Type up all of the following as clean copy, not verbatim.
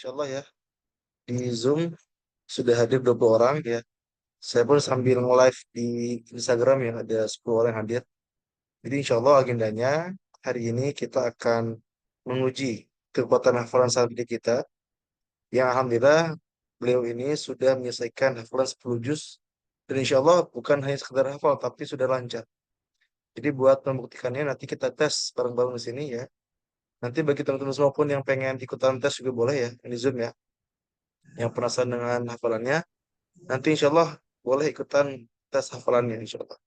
Insyaallah ya, di Zoom sudah hadir 20 orang ya. Saya pun sambil nge-live di Instagram ya, ada 10 orang yang hadir. Jadi insya Allah agendanya hari ini kita akan menguji kekuatan hafalan santri kita. Yang alhamdulillah beliau ini sudah menyelesaikan hafalan 10 juz. Dan insya Allah bukan hanya sekedar hafal, tapi sudah lancar. Jadi buat membuktikannya nanti kita tes bareng-bareng di sini ya. Nanti bagi teman-teman semua pun yang pengen ikutan tes juga boleh ya, di Zoom ya. Yang penasaran dengan hafalannya, nanti insya Allah boleh ikutan tes hafalannya insya Allah.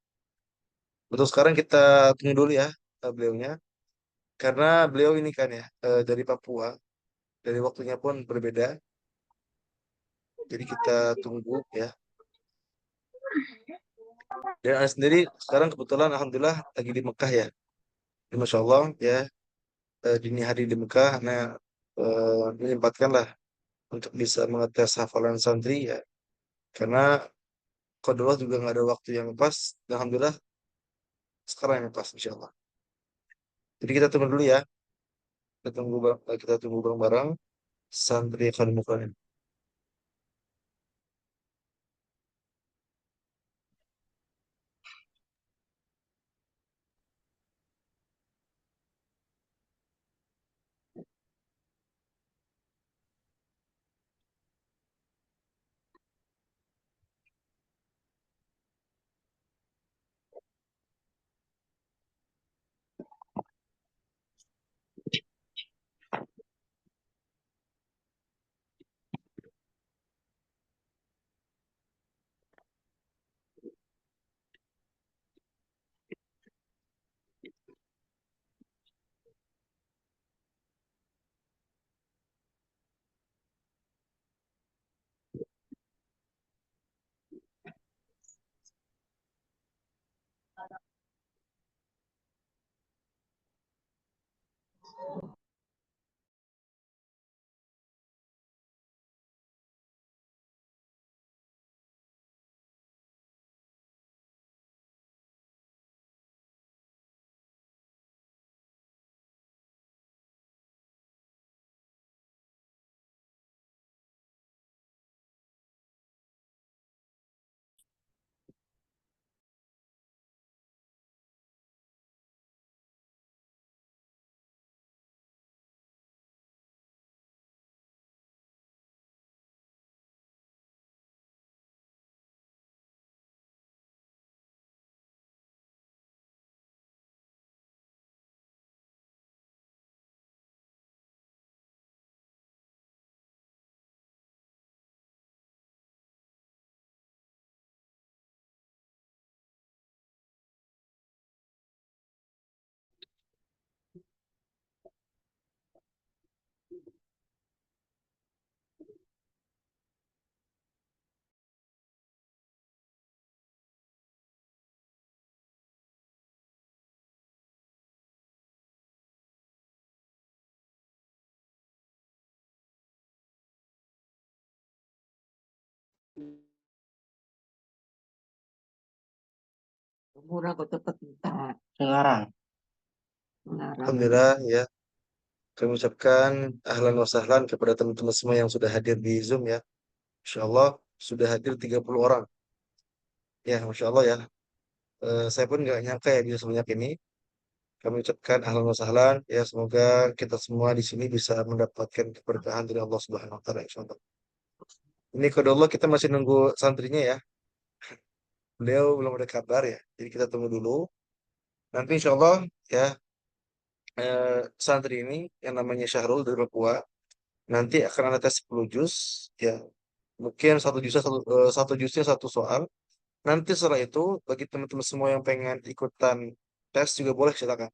Betul, sekarang kita tunggu dulu ya beliaunya. Karena beliau ini kan ya dari Papua, dari waktunya pun berbeda. Jadi kita tunggu ya. Dan Anda sendiri sekarang kebetulan Alhamdulillah lagi di Mekah ya. Jadi, Masya Allah ya, dini hari di Mekah. Nah, menyempatkanlah untuk bisa mengetes hafalan santri ya. Karena Qadarullah juga nggak ada waktu yang pas. Dan Alhamdulillah sekarang yang pas Insya Allah. Jadi kita tunggu dulu ya. Kita tunggu bareng-bareng santri akan mukanya. Murah kok cepet sekarang. Sekarang. Alhamdulillah ya, kami ucapkan ahlan wa sahlan kepada teman-teman semua yang sudah hadir di Zoom ya. Insya Allah sudah hadir 30 orang. Ya, Masya Allah ya. Saya pun nggak nyangka ya bisa sebanyak ini. Kami ucapkan ahlan wa sahlan ya. Semoga kita semua di sini bisa mendapatkan keberkahan dari Allah Subhanahu wa taala insya Allah. Ini kode Allah kita masih nunggu santrinya ya. Beliau belum ada kabar ya. Jadi kita tunggu dulu. Nanti insya Allah ya, santri ini yang namanya Syahrul dari Papua nanti akan ada tes 10 juz ya. Mungkin satu jusnya satu soal. Nanti setelah itu bagi teman-teman semua yang pengen ikutan tes juga boleh silakan.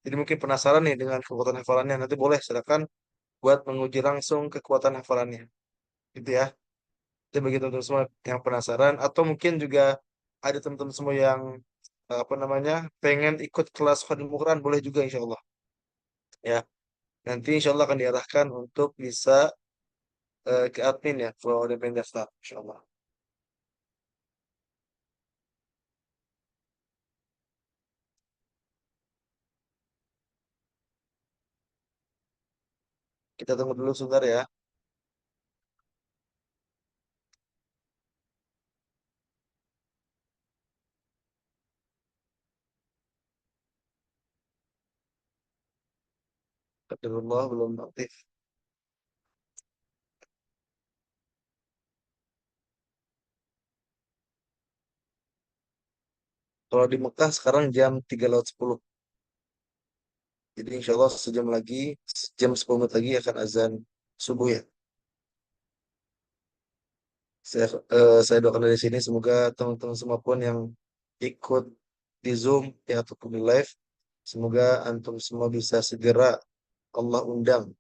Jadi mungkin penasaran nih dengan kekuatan hafalannya, nanti boleh silakan buat menguji langsung kekuatan hafalannya. Gitu ya. Jadi bagi teman-teman semua yang penasaran atau mungkin juga ada teman-teman semua yang apa namanya pengen ikut kelas Khadimul Quran boleh juga insya Allah ya. Nanti insya Allah akan diarahkan untuk bisa ke admin ya kalau ada pengen daftar insya Allah. Kita tunggu dulu sebentar ya. Qadarullah belum aktif. Kalau di Mekah sekarang jam 3:10. Jadi insya Allah sejam lagi, jam 10 menit lagi akan azan subuh ya. Saya doakan dari sini semoga teman-teman semua pun yang ikut di Zoom ya ataupun di live, semoga antum semua bisa segera Allah undang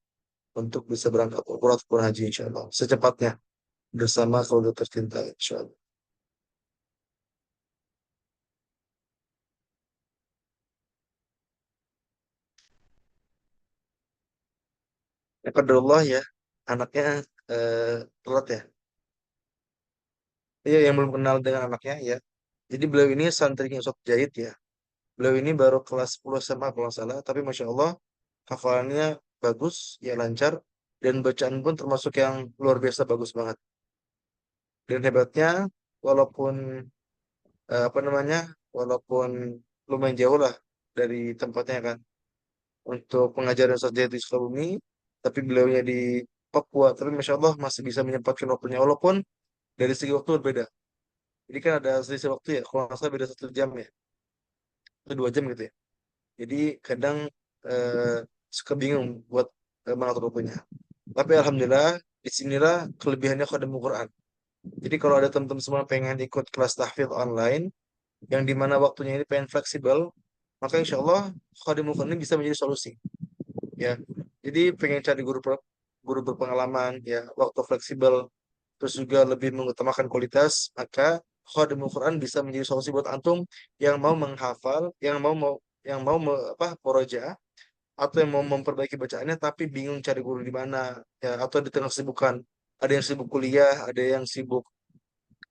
untuk bisa berangkat umrah ataupun haji insya Allah secepatnya bersama keluarga tercinta insya Allah. Ya qadarullah ya, anaknya eh, telat ya. Iya yang belum kenal dengan anaknya ya. Jadi beliau ini santrinya Ustaz Jahid ya. Beliau ini baru kelas 10 SMA kalau nggak salah, tapi Masya Allah hafalannya bagus, ya lancar, dan bacaan pun termasuk yang luar biasa bagus banget. Dan hebatnya, walaupun apa namanya, walaupun lumayan jauh lah dari tempatnya kan, untuk pengajaran saja di Sukabumi, tapi beliaunya di Papua, tapi Masya Allah masih bisa menyempatkan waktunya, walaupun dari segi waktu berbeda. Jadi kan ada selisih waktu ya, kalau nggak salah beda 1 jam ya, atau 2 jam gitu ya. Jadi kadang eh, suka bingung buat mengatur waktunya. Tapi alhamdulillah disinilah kelebihannya Khadimul Quran. Jadi kalau ada teman-teman semua pengen ikut kelas tahfidz online yang dimana waktunya ini pengen fleksibel, maka insya Allah Khadimul Quran ini bisa menjadi solusi. Ya, jadi pengen cari guru berpengalaman, ya waktu fleksibel, terus juga lebih mengutamakan kualitas, maka Khadimul Quran bisa menjadi solusi buat antum yang mau menghafal, apa murojaah atau yang mau memperbaiki bacaannya tapi bingung cari guru di mana ya atau di tengah kesibukan ada yang sibuk kuliah ada yang sibuk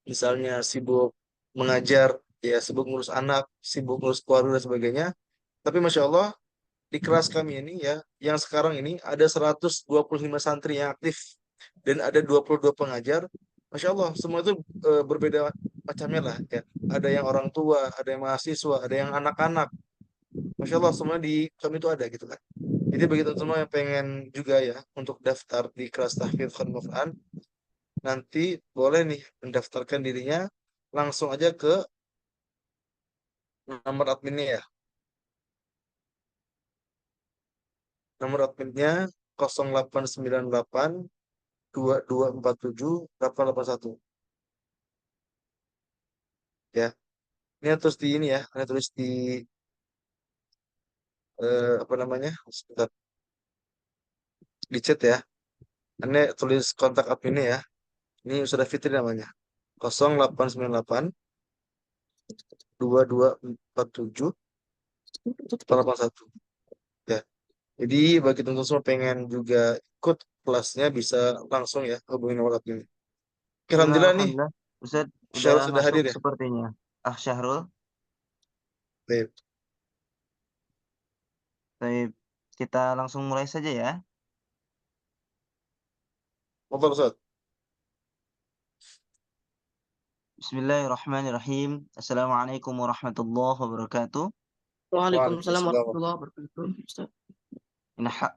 misalnya sibuk mengajar ya sibuk ngurus anak sibuk ngurus keluarga dan sebagainya tapi Masya Allah di kelas kami ini ya yang sekarang ini ada 125 santri yang aktif dan ada 22 pengajar Masya Allah semua itu berbeda macamnya lah ya ada yang orang tua ada yang mahasiswa ada yang anak-anak Masya Allah semua di kami itu ada gitu kan. Jadi bagi teman semua yang pengen juga ya untuk daftar di kelas tahfidz Khatmul Quran, nanti boleh nih mendaftarkan dirinya langsung aja ke nomor adminnya ya. Nomor adminnya 0898 2247 881 ya. Ini terus di ini ya, ini tulis di apa namanya? Sebentar, di chat ya. Ini tulis kontak adminnya ya. Ini sudah Fitri namanya. 0898 2247 881 ya. Jadi bagi teman-teman semua pengen juga ikut kelasnya bisa langsung ya hubungi nomor admin. Oke, Ya, alhamdulillah nih alhamdulillah. Ustaz udah Syahrul sudah masuk hadir ya. sepertinya. Ah, Syahrul. Baik. Baik, kita langsung mulai saja ya. Tafadhal Ustaz. Bismillahirrahmanirrahim. Assalamualaikum warahmatullahi wabarakatuh. Waalaikumsalam Waalaikumsalam. warahmatullahi wabarakatuh. Ustaz.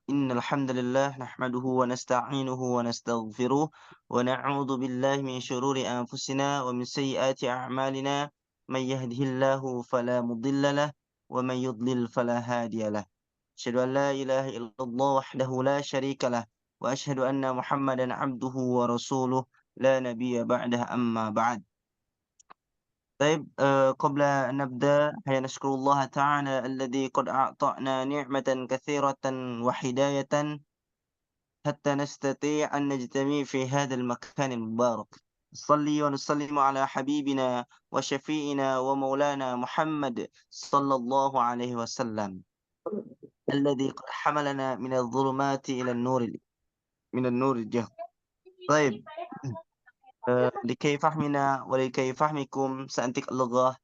إن الحمد لله نحمده ونستعينه ونستغفره ونعوذ بالله من شرور أنفسنا ومن سيئات أعمالنا من يهده الله فلا مضل له ومن يضلل فلا هادي له أشهد أن لا إله إلا الله وحده لا شريك له وأشهد أن محمدا عبده ورسوله لا نبي بعده أما بعد. طيب قبل أن نبدأ هيا نشكر الله تعالى الذي قد أعطانا نعمة كثيرة وهداية حتى نستطيع أن نجتمع في هذا المكان المبارك. نصلي ونسلم على حبيبنا وشفيئنا ومولانا محمد صلى الله عليه وسلم الذي قد حملنا من الظلمات إلى النور من النور الجهر. طيب لكي فهمنا ولكي فهمكم سأنتق اللغة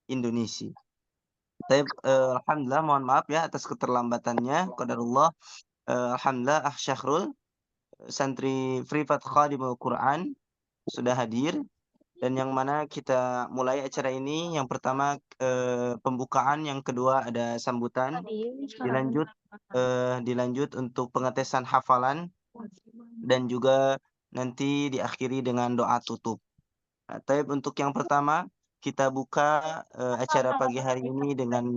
Indonesia. Taib, alhamdulillah, mohon maaf ya atas keterlambatannya. Qadarullah. Alhamdulillah, Syahrul, santri Privat Khadimul Quran sudah hadir, dan yang mana kita mulai acara ini. Yang pertama pembukaan, yang kedua ada sambutan, dilanjut untuk pengetesan hafalan, dan juga nanti diakhiri dengan doa tutup. Nah, taib, untuk yang pertama kita buka acara pagi hari ini dengan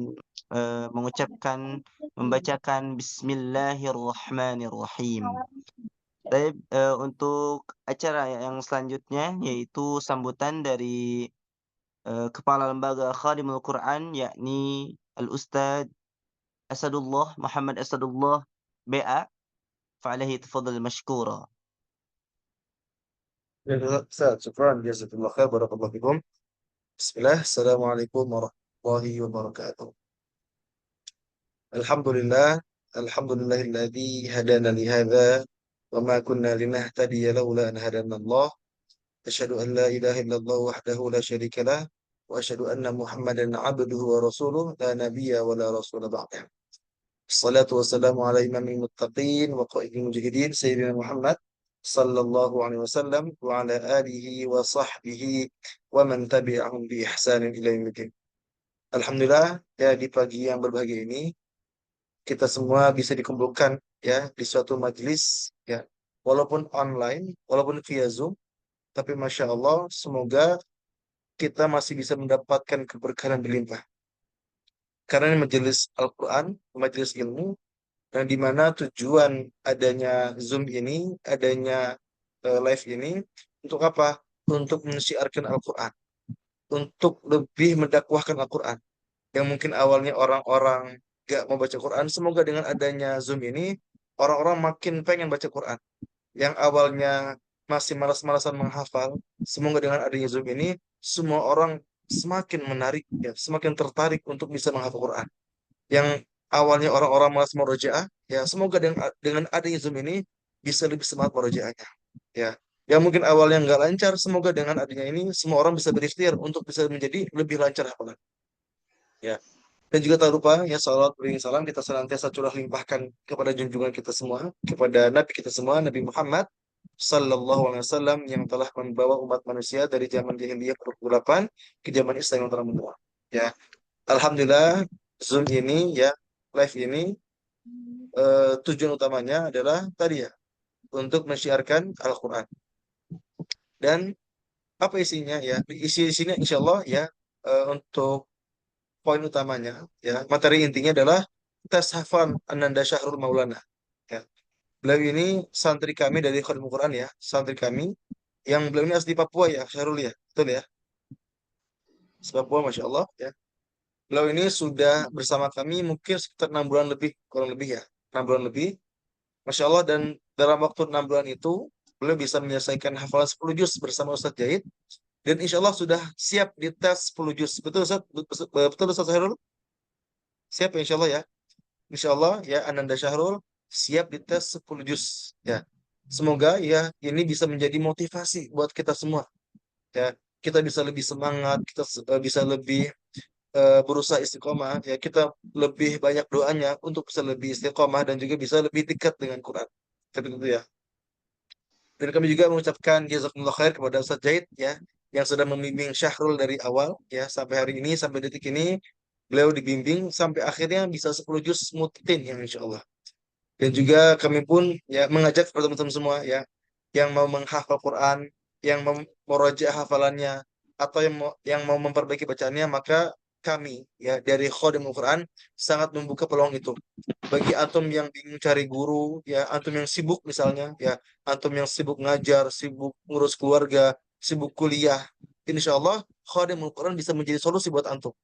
membacakan Bismillahirrahmanirrahim. Baik, untuk acara yang selanjutnya yaitu sambutan dari Kepala Lembaga Khadimul Quran, yakni Al-Ustadz Asadullah Muhammad Asadullah BA. Fa'alaihi tafadhal mashkura. Ya, Ustaz, syukran, jazakallahu khair, barakallahu fikum. Bismillah, Assalamualaikum warahmatullahi wabarakatuh. Alhamdulillah, alhamdulillahilladzi hadana li hadza wa ma kunna linahtadiya laula an hadana Allah. Asyhadu an la ilaha illallah wahdahu la syarika lah wa asyhadu anna Muhammadan abduhu wa rasuluh la nabiyya wa la rasula ba'dah. Assalatu wassalamu ala imamil muttaqin wa qaidil mujahidin sayyidina Muhammad sallallahu alaihi wasallam wa ala alihi wa sahbihi wa man tabi'ahum bi ihsanin ila yaumil. Alhamdulillah, ya, di pagi yang berbahagia ini kita semua bisa dikumpulkan ya di suatu majelis, ya, walaupun online, walaupun via Zoom, tapi Masya Allah, semoga kita masih bisa mendapatkan keberkahan berlimpah. Karena ini majelis Al-Quran, majelis ilmu, dan di mana tujuan adanya Zoom ini, adanya live ini, untuk apa? Untuk mensiarkan Al-Quran, untuk lebih mendakwahkan Al-Quran. Yang mungkin awalnya orang-orang gak mau baca Quran, semoga dengan adanya Zoom ini, orang-orang makin pengen baca Quran. Yang awalnya masih malas-malasan menghafal, semoga dengan adanya Zoom ini, semua orang semakin menarik, ya, semakin tertarik untuk bisa menghafal Quran. Yang awalnya orang-orang malas murojaah, ya, semoga dengan adanya Zoom ini bisa lebih semangat murojaahnya. Ya, yang mungkin awalnya nggak lancar, semoga dengan adanya ini semua orang bisa berikhtiar untuk bisa menjadi lebih lancar hafalan. Ya, dan juga tak lupa ya, salawat beriring salam kita senantiasa curah limpahkan kepada junjungan kita semua, kepada Nabi kita semua, Nabi Muhammad Sallallahu Alaihi Wasallam, yang telah membawa umat manusia dari zaman jahiliyah kegelapan ke zaman Islam yang terang benderang. Ya, alhamdulillah, Zoom ini, ya, live ini, tujuan utamanya adalah tadi ya, untuk mensiarkan Al-Quran. Dan apa isinya ya? Isinya insya Allah ya, untuk poin utamanya, ya, materi intinya adalah tes hafalan Ananda Syahrul Maulana. Ya. Beliau ini santri kami dari Khadimul Quran, ya, santri kami yang beliau ini asli Papua ya, Syahrul ya, betul ya, asli Papua, masya Allah ya. Beliau ini sudah bersama kami mungkin sekitar 6 bulan lebih, kurang lebih ya, 6 bulan lebih, masya Allah. Dan dalam waktu 6 bulan itu beliau bisa menyelesaikan hafalan 10 juz bersama Ustadz Jahid, dan insya Allah sudah siap di tes 10 juz. Betul Ustaz? Betul Ustaz Syahrul? Siap ya, insya Allah ya. Insya Allah ya, Ananda Syahrul siap dites 10 juz. Ya. Semoga ya ini bisa menjadi motivasi buat kita semua. Ya, kita bisa lebih semangat, kita bisa lebih berusaha istiqomah, ya kita lebih banyak doanya untuk bisa lebih istiqomah dan juga bisa lebih dekat dengan Quran. Seperti itu ya. Dan kami juga mengucapkan jazakumullah khair kepada Ustaz Zaid ya, yang sudah membimbing Syahrul dari awal ya sampai hari ini, sampai detik ini beliau dibimbing sampai akhirnya bisa 10 juz mutqin ya insya Allah. Dan juga kami pun ya mengajak kepada teman-teman semua ya yang mau menghafal Quran, yang mau merojaah hafalannya atau yang mau memperbaiki bacaannya, maka kami ya dari Khodimul Quran sangat membuka peluang itu. Bagi antum yang bingung cari guru, ya antum yang sibuk misalnya, ya antum yang sibuk ngajar, sibuk ngurus keluarga, sibuk kuliah, insya Allah Khodimul Quran bisa menjadi solusi buat antum.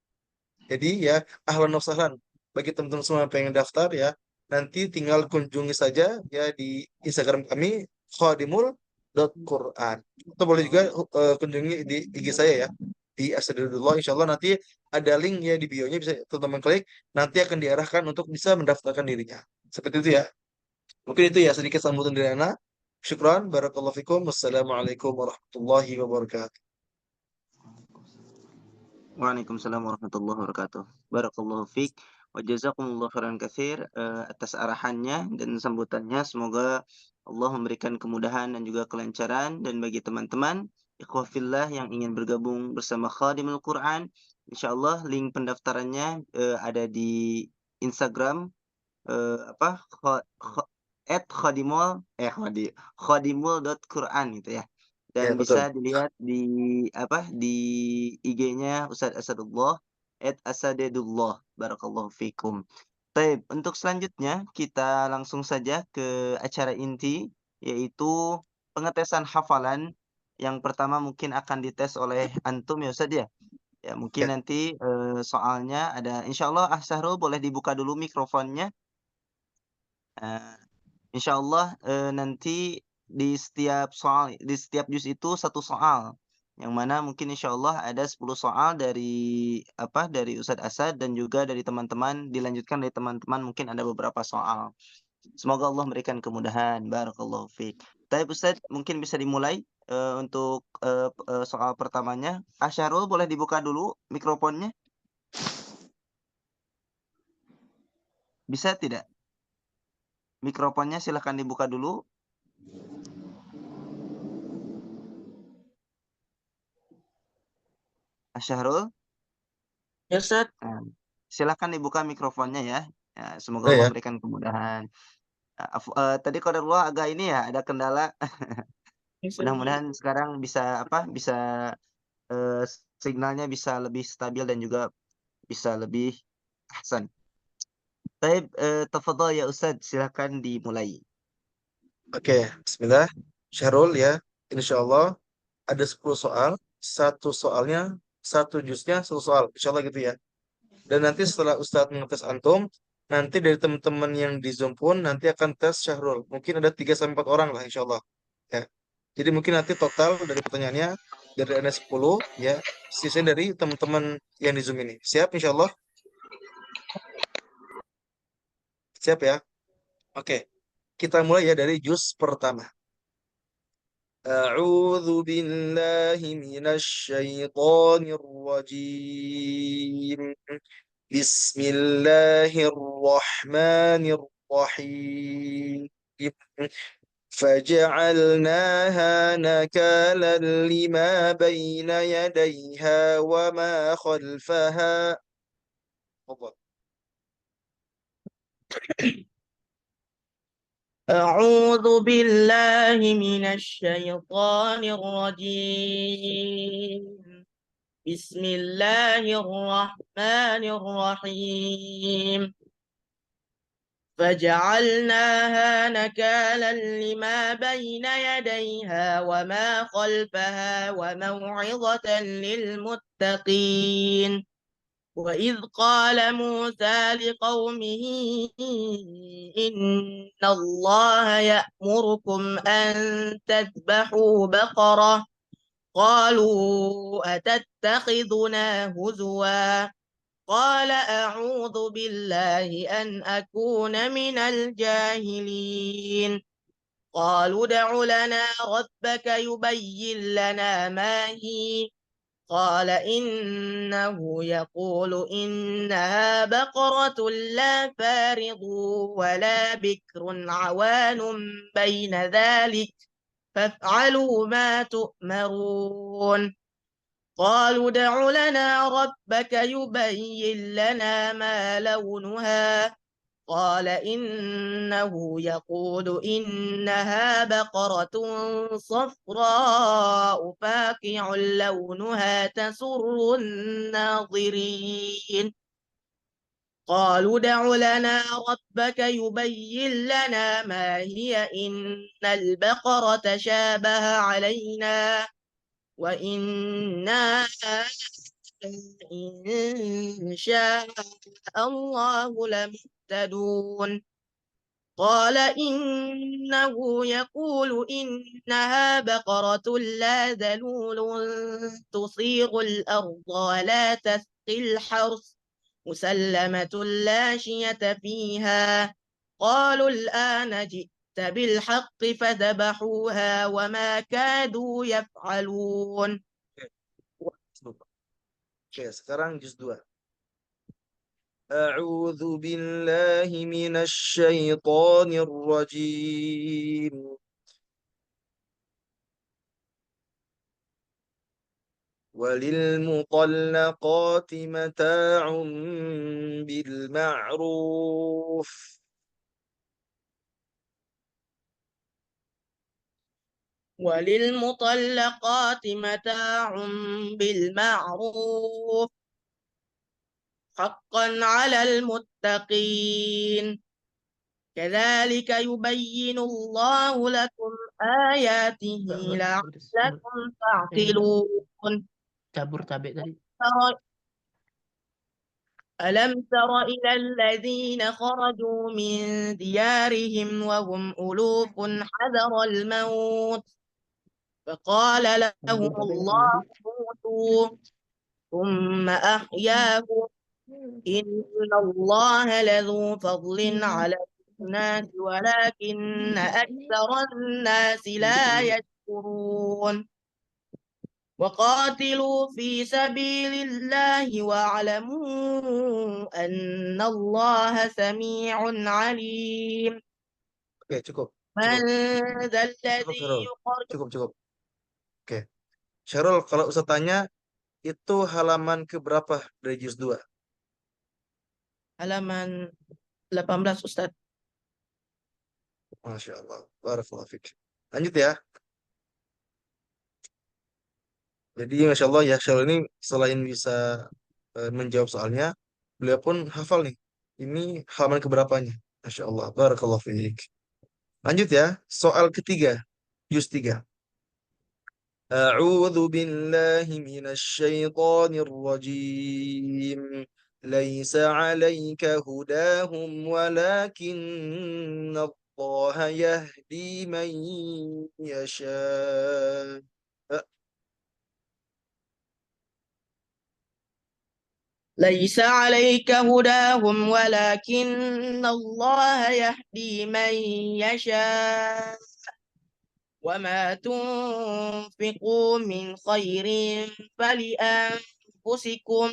Jadi ya ahlan wa sahlan bagi teman-teman semua yang pengen daftar ya nanti tinggal kunjungi saja ya di Instagram kami khadimul.quran atau boleh juga kunjungi di IG saya ya di Asadudullah, insya Allah nanti ada link ya di bio-nya, bisa teman-teman klik, nanti akan diarahkan untuk bisa mendaftarkan dirinya seperti itu ya. Mungkin itu ya sedikit sambutan dari Ana. Syukran, barakallahu fikum, wassalamualaikum warahmatullahi wabarakatuh. Waalaikumsalam warahmatullahi wabarakatuh. Barakallahu fiik wa jazakumullahu khairan katsir atas arahannya dan sambutannya. Semoga Allah memberikan kemudahan dan juga kelancaran, dan bagi teman-teman ikhwah fillah yang ingin bergabung bersama Khadimul Quran, insyaallah link pendaftarannya ada di Instagram apa @khadimul khadimul.quran gitu ya. Dan Ya bisa betul. dilihat di apa di IG-nya Ustadz Asadullah @asadedullah. Barakallahu fikum. Baik, untuk selanjutnya kita langsung saja ke acara inti, yaitu pengetesan hafalan. Yang pertama mungkin akan dites oleh antum ya Ustadz ya. Ya mungkin Ya, nanti soalnya ada, insyaallah Syahrul boleh dibuka dulu mikrofonnya. Eee, insyaallah, nanti di setiap juz itu satu soal, yang mana mungkin insyaallah ada 10 soal dari dari Ustadz Asad, dan juga dari teman-teman, dilanjutkan dari teman-teman mungkin ada beberapa soal. Semoga Allah memberikan kemudahan, barakallahu fiik. Baik Ustadz, mungkin bisa dimulai, untuk, soal pertamanya. Syahrul boleh dibuka dulu mikrofonnya, bisa tidak? Mikrofonnya silahkan dibuka dulu. Syahrul? Ya, Ustaz. Nah, silakan dibuka mikrofonnya ya. Ya, semoga ya, Allah ya. memberikan kemudahan. Tadi qadarullah agak ini ya, ada kendala. Bisa. Mudah-mudahan sekarang bisa eee, signalnya bisa lebih stabil dan juga bisa lebih ahsan. Baik, tafadhal ya Ustadz, silakan dimulai. Oke, Bismillah. Syahrul ya, insya Allah ada 10 soal, satu soalnya, satu juznya, satu soal. Insya Allah gitu ya. Dan nanti setelah Ustadz mengetes antum, nanti dari teman-teman yang di Zoom pun nanti akan tes Syahrul. Mungkin ada 3 sampai 4 orang lah insya Allah. Ya. Jadi mungkin nanti total dari pertanyaannya dari Anda 10 ya, sisanya dari teman-teman yang di Zoom ini. Siap insya Allah? Siap ya? Oke, kita mulai ya dari juz pertama. أعوذ بالله من الشيطان الرجيم بسم الله الرحمن الرحيم فجعلناها نكالا لما بين يديها وما خلفها. تفضل. أعوذ بالله من الشيطان الرجيم. بسم الله الرحمن الرحيم. فجعلناها نكالا لما بين يديها وما خلفها وموعظة للمتقين. وإذ قال موسى لقومه إن الله يأمركم أن تذبحوا بقرة. قالوا أتتخذنا هزوا. قال أعوذ بالله أن أكون من الجاهلين. قالوا ادع لنا ربك يبين لنا ما هي. قال إنه يقول إنها بقرة لا فارض ولا بكر عوان بين ذلك فافعلوا ما تؤمرون قالوا ادع لنا ربك يبين لنا ما لونها قال إنه يقول إنها بقرة صفراء فاقع لونها تسر الناظرين قالوا ادع لنا ربك يبين لنا ما هي إن البقرة شابه علينا وإنا إن شاء الله لمهتدون قال إنه يقول إنها بقرة لا ذلول تصيغ الأرض ولا تسقي الحرث مسلمة لا شية فيها قالوا الآن جئت بالحق فذبحوها وما كادوا يفعلون. Oke, sekarang juz 2. A'udzu billahi minasy syaithanir rajim. وللمطلقات متاع بالمعروف وللمطلقات متاع بالمعروف حقا على المتقين كذلك يبين الله لكم آياته لعلكم تعقلون. Cabur cabai tadi. ألم تر إلى الذين خرجوا من ديارهم وهم ألوف حذر الموت فقال لهم الله موتوا ثم أحياهم إن الله لذو فضل على الناس ولكن أكثر الناس لا يشكرون وقاتلوا في سبيل الله واعلموا أن الله سميع عليم. Oke, cukup. من Cukup. ذا Cukup, الذي Syarul. يقرض Cukup. Oke. Syarul, kalau Ustaz tanya, itu halaman keberapa dari juz 2? halaman 18 Ustaz. Masya Allah. Barakallahu fik. Lanjut ya. Jadi Masya Allah ya, Syarul ini selain bisa menjawab soalnya, beliau pun hafal nih. Ini halaman keberapanya. Masya Allah. Barakallahu fik. Lanjut ya. Soal ketiga. Juz 3. أعوذ بالله من الشيطان الرجيم ليس عليك هداهم ولكن الله يهدي من يشاء ليس عليك هداهم ولكن الله يهدي من يشاء وما تنفقوا من خير فلأنفسكم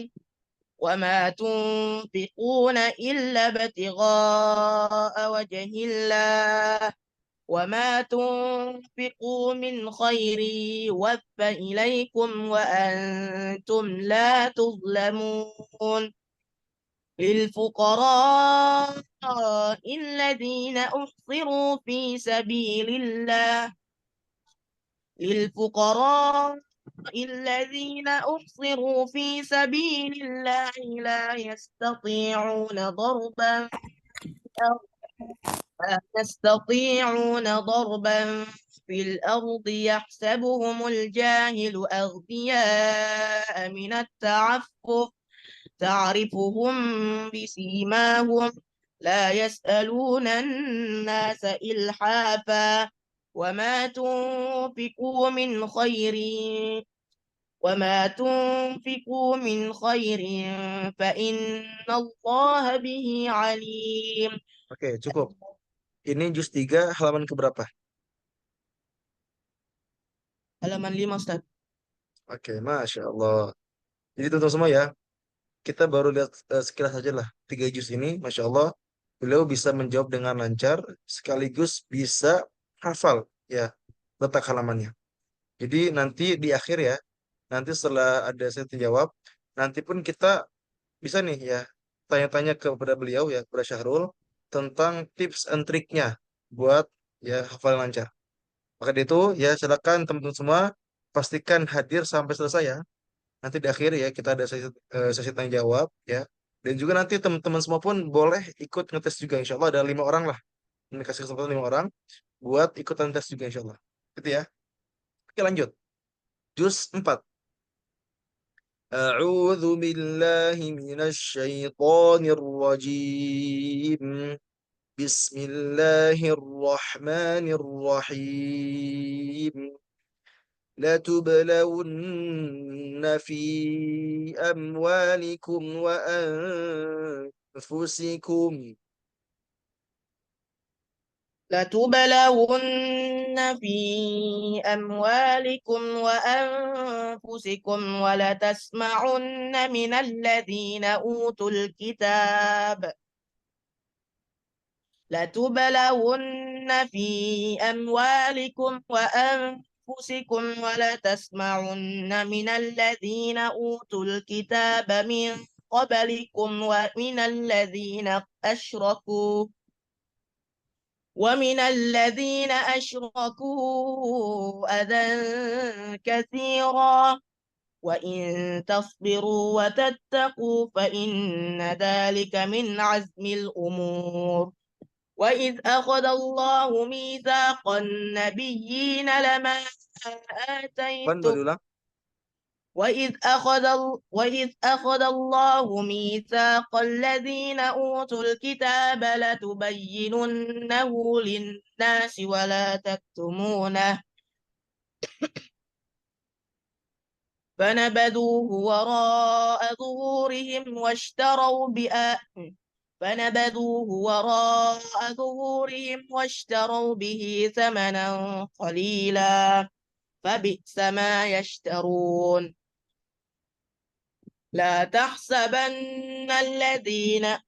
وما تنفقون إلا ابتغاء وجه الله وما تنفقوا من خير يوفى إليكم وأنتم لا تظلمون للفقراء الذين أحصروا في سبيل الله للفقراء الذين أحصروا في سبيل الله لا يستطيعون ضربا في الأرض يحسبهم الجاهل أغنياء من التعفف تعرفهم بسيماهم لا يسألون الناس إلحافا وما تنفقوا من خير فإن الله به عليم. Oke, cukup. Ini juz 3 halaman keberapa? halaman 5 Ustaz. Oke, Masya Allah. Jadi teman-teman semua ya, kita baru lihat sekilas saja lah. Tiga juz ini, Masya Allah, beliau bisa menjawab dengan lancar, sekaligus bisa hafal ya letak halamannya. Jadi nanti di akhir ya, nanti setelah ada sesi jawab, nanti pun kita bisa nih ya tanya-tanya kepada beliau ya, kepada Syahrul tentang tips and triknya buat ya hafal lancar. Maka dari itu ya silakan teman-teman semua pastikan hadir sampai selesai ya. Nanti di akhir ya kita ada sesi tanya jawab ya. Dan juga nanti teman-teman semua pun boleh ikut ngetes juga. Insya Allah ada 5 orang lah. Ini kasih kesempatan 5 orang buat ikutan tes juga insya Allah. Gitu ya. Oke lanjut. Juz 4. أعوذ بالله من الشيطان الرجيم بسم الله الرحمن الرحيم لتبلون في أموالكم وأنفسكم لتبلون في أموالكم وأنفسكم ولتسمعن من الذين أوتوا الكتاب لتبلون في أموالكم وأنفسكم ولتسمعن من الذين أوتوا الكتاب من قبلكم ومن الذين أشركوا أذى كثيرا وإن تصبروا وتتقوا فإن ذلك من عزم الأمور وإذ أخذ الله ميثاق النبيين لما Pan boleh آتيتكم diulang? وإذ أخذ الله ميثاق الذين أوتوا الكتاب لتبيننه للناس ولا تكتمونه فنبذوه وراء ظهورهم واشتروا به ثمنا قليلا فبئس ما يشترون لا تحسبن الذين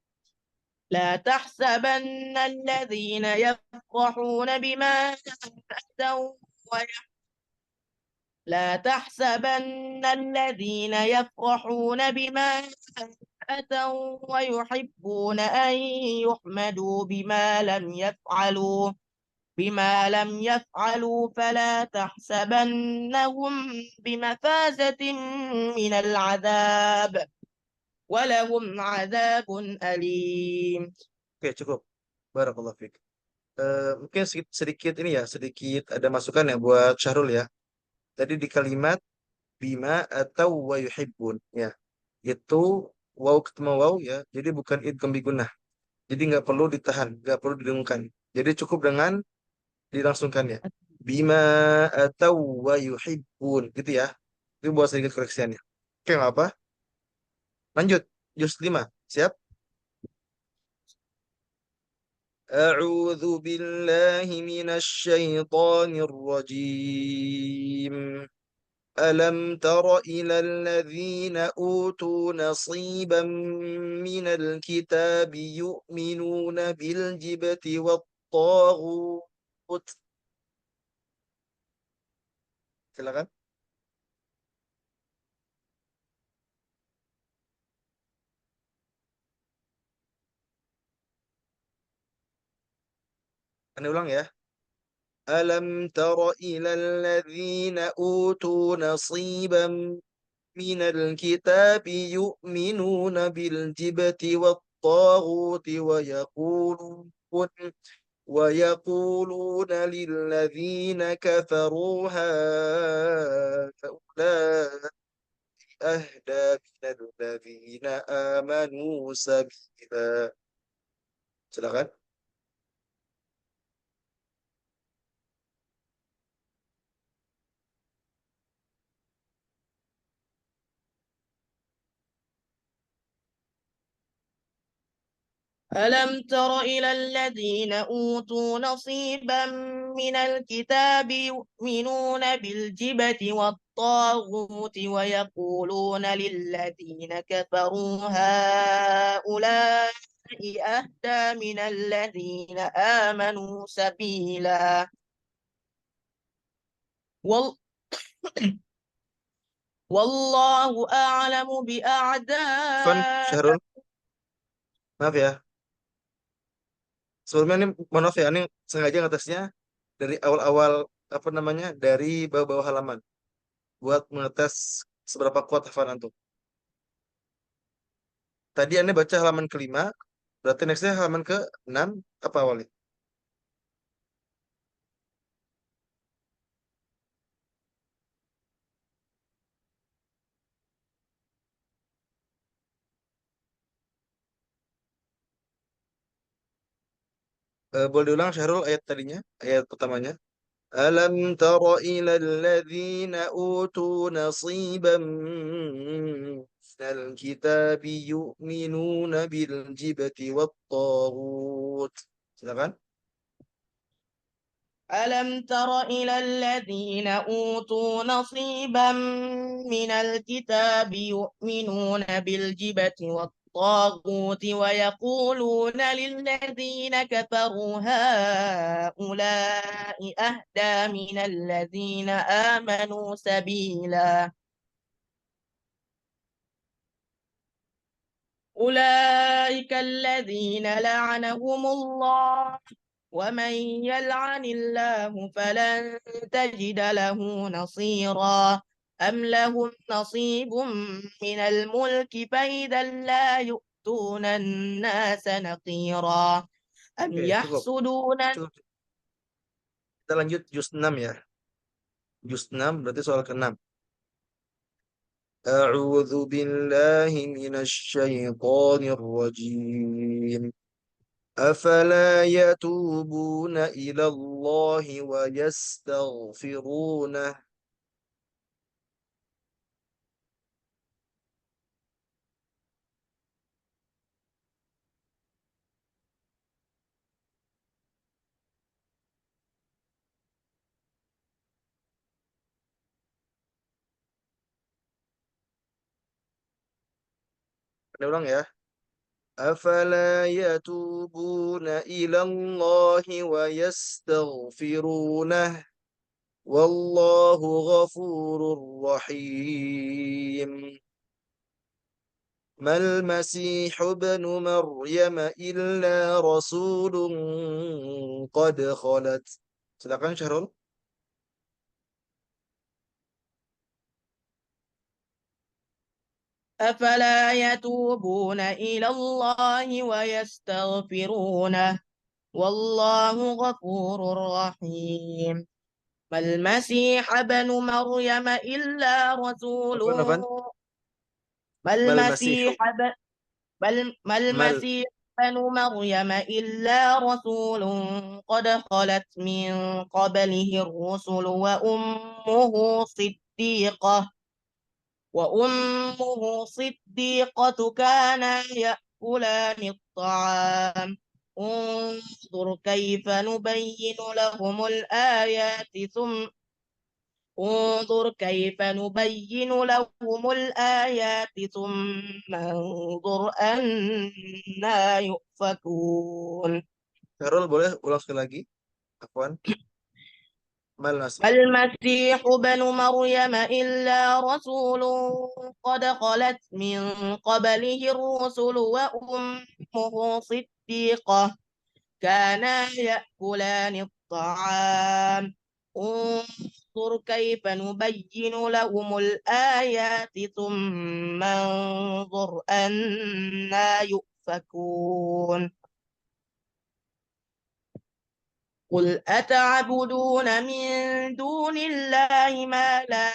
لا تحسبن الذين يفرحون بما أتوا لا تحسبن الذين يفرحون بما أتوا ويحبون أن يحمدوا بما لم يفعلوا فلا تحسبنهم بمفازة من العذاب ولهم عذاب أليم. Oke cukup. Barakallah fiik. Mungkin sedikit ini ya, sedikit ada masukan ya buat Syahrul ya. Tadi di kalimat bima atau wa yuhibbun ya. Itu waw ketemu waw ya. Jadi bukan idgham bigunnah. Jadi nggak perlu ditahan, nggak perlu didengungkan. Jadi cukup dengan dilangsungkannya. Bima atau wa yuhibbun gitu ya. Itu buat sedikit koreksiannya. Oke, nggak apa? Lanjut. Juz 5. Siap? أعوذ بالله من الشيطان الرجيم ألم تر إلى الذين أوتوا نصيبا من الكتاب يؤمنون بالجبت والطاغوت silakan. Ini ulang ya. ألم تر إلى الذين أوتوا نصيبا من الكتاب يؤمنون بالجبت والطاغوت ويقولون للذين كفروا هؤلاء أهدى من الذين آمنوا سبيلا. Silakan. ألم تر إلى الذين أوتوا نصيبا من الكتاب يؤمنون بالجبت والطاغوت ويقولون للذين كفروا هؤلاء أهدى من الذين آمنوا سبيلا وال والله أعلم Fun, بأعدائهم. Syahrul, maaf ya. Sebelumnya ini, mohon maaf ya, ini sengaja ngetesnya dari awal-awal, apa namanya, dari bawah-bawah halaman. Buat mengetes seberapa kuat hafalan antum. Tadi Anda baca halaman kelima, berarti nextnya halaman ke 6, apa awalnya? Boleh diulang Syahrul ayat tadinya, ayat pertamanya. Alam tara ila alladhina utu nasiban minal kitabi yu'minuna bil jibti wat taghut. Silakan. ألم تر إلى الذين أوتوا نصيبا من الكتاب يؤمنون بالجبت والطاغوت ويقولون للذين كفروا هؤلاء أهدى من الذين آمنوا سبيلا أولئك الذين لعنهم الله ومن يلعن الله فلن تجد له نصيرا أم لهم نصيب من الملك فإذا لا يؤتون الناس نقيرا أم Oke, cukup. يحسدون. Cukup. Kita lanjut juz 6 ya. Juz 6 berarti soal ke-6. أعوذ بالله من الشيطان الرجيم أفلا يتوبون إلى الله ويستغفرونه. Ada ulang ya. أفلا يتوبون إلى الله ويستغفرونه والله غفور رحيم. ما المسيح ابن مريم إلا رسول قد خلت. Silakan Syahrul. أفلا يتوبون إلى الله ويستغفرونه والله غفور رحيم ما المسيح ابن مريم إلا رسول Afan, Afan. ما Mal المسيح Masihu. ما Mal. المسيح ابن مريم إلا رسول قد خلت من قبله الرسل وأمه صديقة كانا يأكلان الطعام انظر كيف نبين لهم الآيات ثم انظر كيف نبين لهم الآيات ثم انظر أنا يؤفكون. Syahrul boleh ulang sekali lagi. Afwan. Mal ما Masih. المسيح ابن مريم إلا رسول قد خلت من قبله الرسل وأمه صديقة كانا يأكلان الطعام انظر كيف نبين لهم الآيات ثم انظر أنا يؤفكون. قل أتعبدون من دون الله ما لا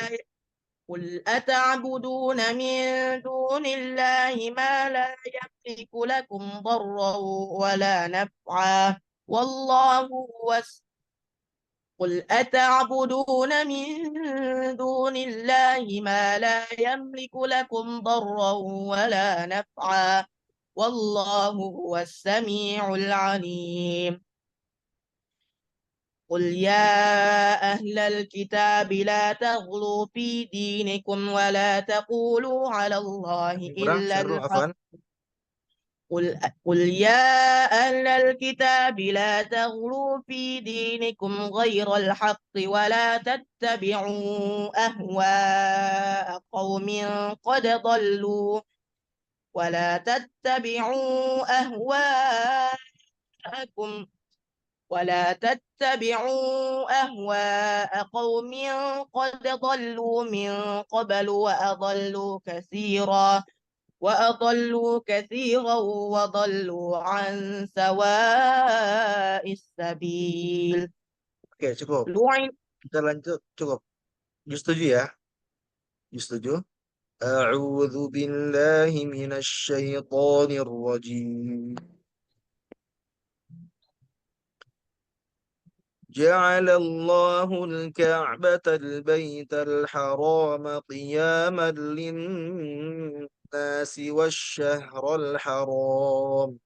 قل أتعبدون من دون الله ما لا يملك لكم ضرا ولا نفعا والله هو قل أتعبدون من دون الله ما لا يملك لكم ضرا ولا نفعا والله هو السميع العليم. قل يا أهل الكتاب لا تغلوا في دينكم ولا تقولوا على الله Kurang, إلا Syahrul, الحق. Afan. قل يا أهل الكتاب لا تغلوا في دينكم غير الحق ولا تتبعوا أهواءكم قوم قد ضلوا من قبل وأضلوا كثيرا وضلوا عن سواء السبيل. Oke, cukup. لعن Kita lanjut. Cukup. Jus 7 ya. Jus 7. أعوذ بالله من الشيطان الرجيم. جعل الله الكعبة البيت الحرام قياما للناس والشهر الحرام.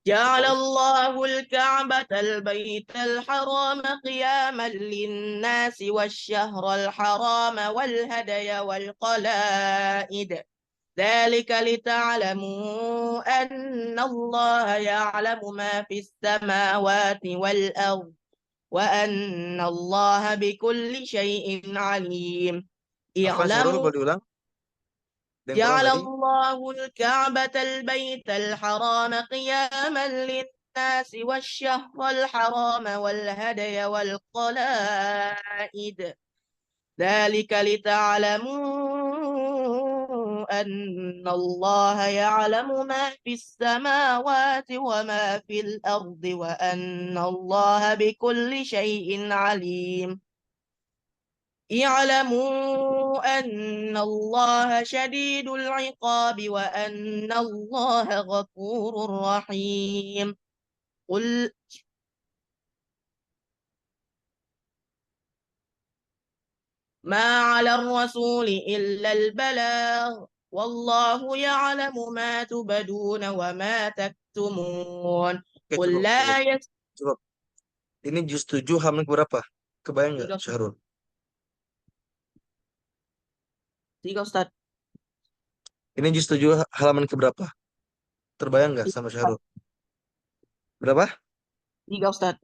جعل Afwan. الله الكعبة البيت الحرام قياما للناس والشهر الحرام والهدي والقلائد ذلك لتعلموا أن الله يعلم ما في السماوات والأرض وأن الله بكل شيء عليم. Afwan, Syahrul, اعلموا boleh diulang? Dan kurang جعل tadi? الله الكعبة البيت الحرام قياما للناس والشهر الحرام والهدي والقلائد ذلك لتعلموا أن الله يعلم ما في السماوات وما في الأرض وأن الله بكل شيء عليم. اعلموا أن الله شديد العقاب وأن الله غفور رحيم. قل ما على الرسول إلا البلاغ والله يعلم ما تبدون وما تكتمون. Oke, قل cukup, cukup, لا يس cukup. Ini jus 7 halaman berapa? Kebayang nggak, tiga, Syahrul? tiga Ustaz. Ini jus 7 halaman keberapa? Terbayang nggak sama Syahrul? Berapa? Tiga Ustaz.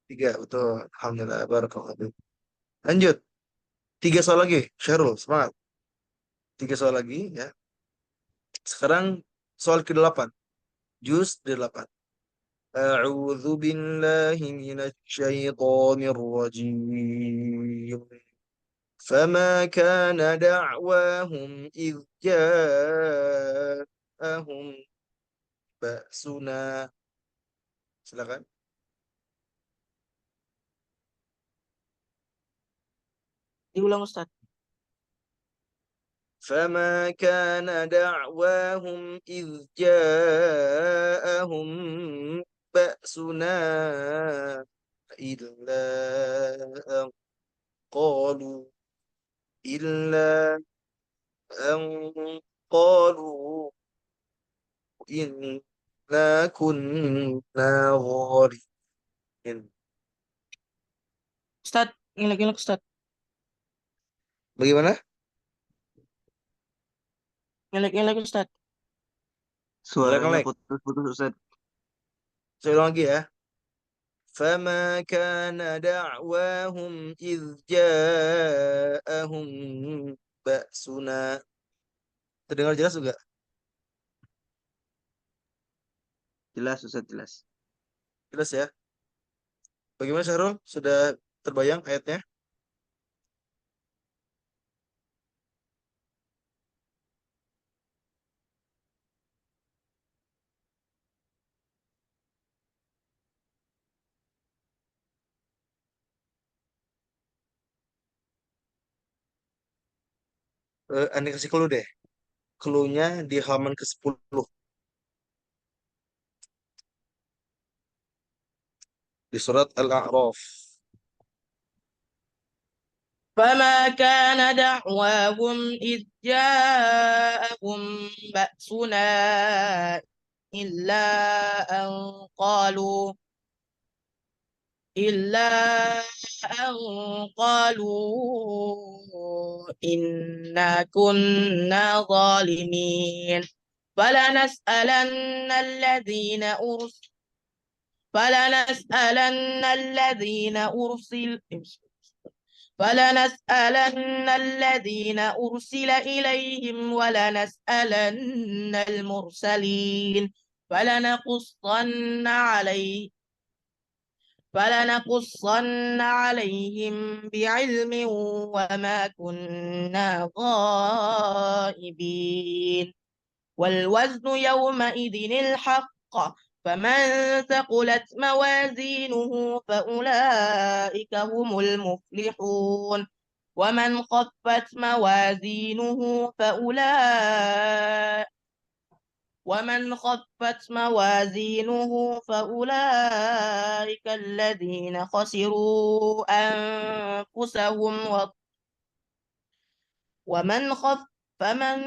3, betul. Alhamdulillah, barakallahu. Lanjut. 3 soal lagi, Syahrul, semangat. 3 soal lagi, ya. Sekarang soal ke-8. Juz 8. A'udzu billahi minasy syaithanir rajim. فما كان دعواهم إذ جاءهم بأسنا. Silakan. Diulang Ustaz. فما كان دعواهم إذ جاءهم بأسنا إلا أن قالوا إلا أن قالوا إنا كنا ظالمين. Ustaz, ingat-ingat Ustaz. Bagaimana? Ingat-ingat Ustaz. Suaranya Lek. putus-putus Ustaz. Saya ulang lagi ya. فما كان دعواهم إذ جاءهم بأسنا. Terdengar jelas juga? Jelas Ustaz, jelas. Jelas ya? Bagaimana Syahrul? Sudah terbayang ayatnya? Anda kasih clue deh. Clue-nya di halaman ke-10 di surat Al-A'raf. فما كان دعواهم إذ جاءهم بأسنا إلا أن قالوا إلا أن قالوا إنا كنا ظالمين فلنسألن الذين أرسل فلنسألن الذين أرسل فلنسألن الذين أرسل إليهم ولنسألن المرسلين فلنقصن عليه فلنقصن عليهم بعلم وما كنا غائبين والوزن يومئذ الحق فمن ثقلت موازينه فأولئك هم المفلحون ومن خفت موازينه فأولئك الذين خسروا أنفسهم ومن خف فمن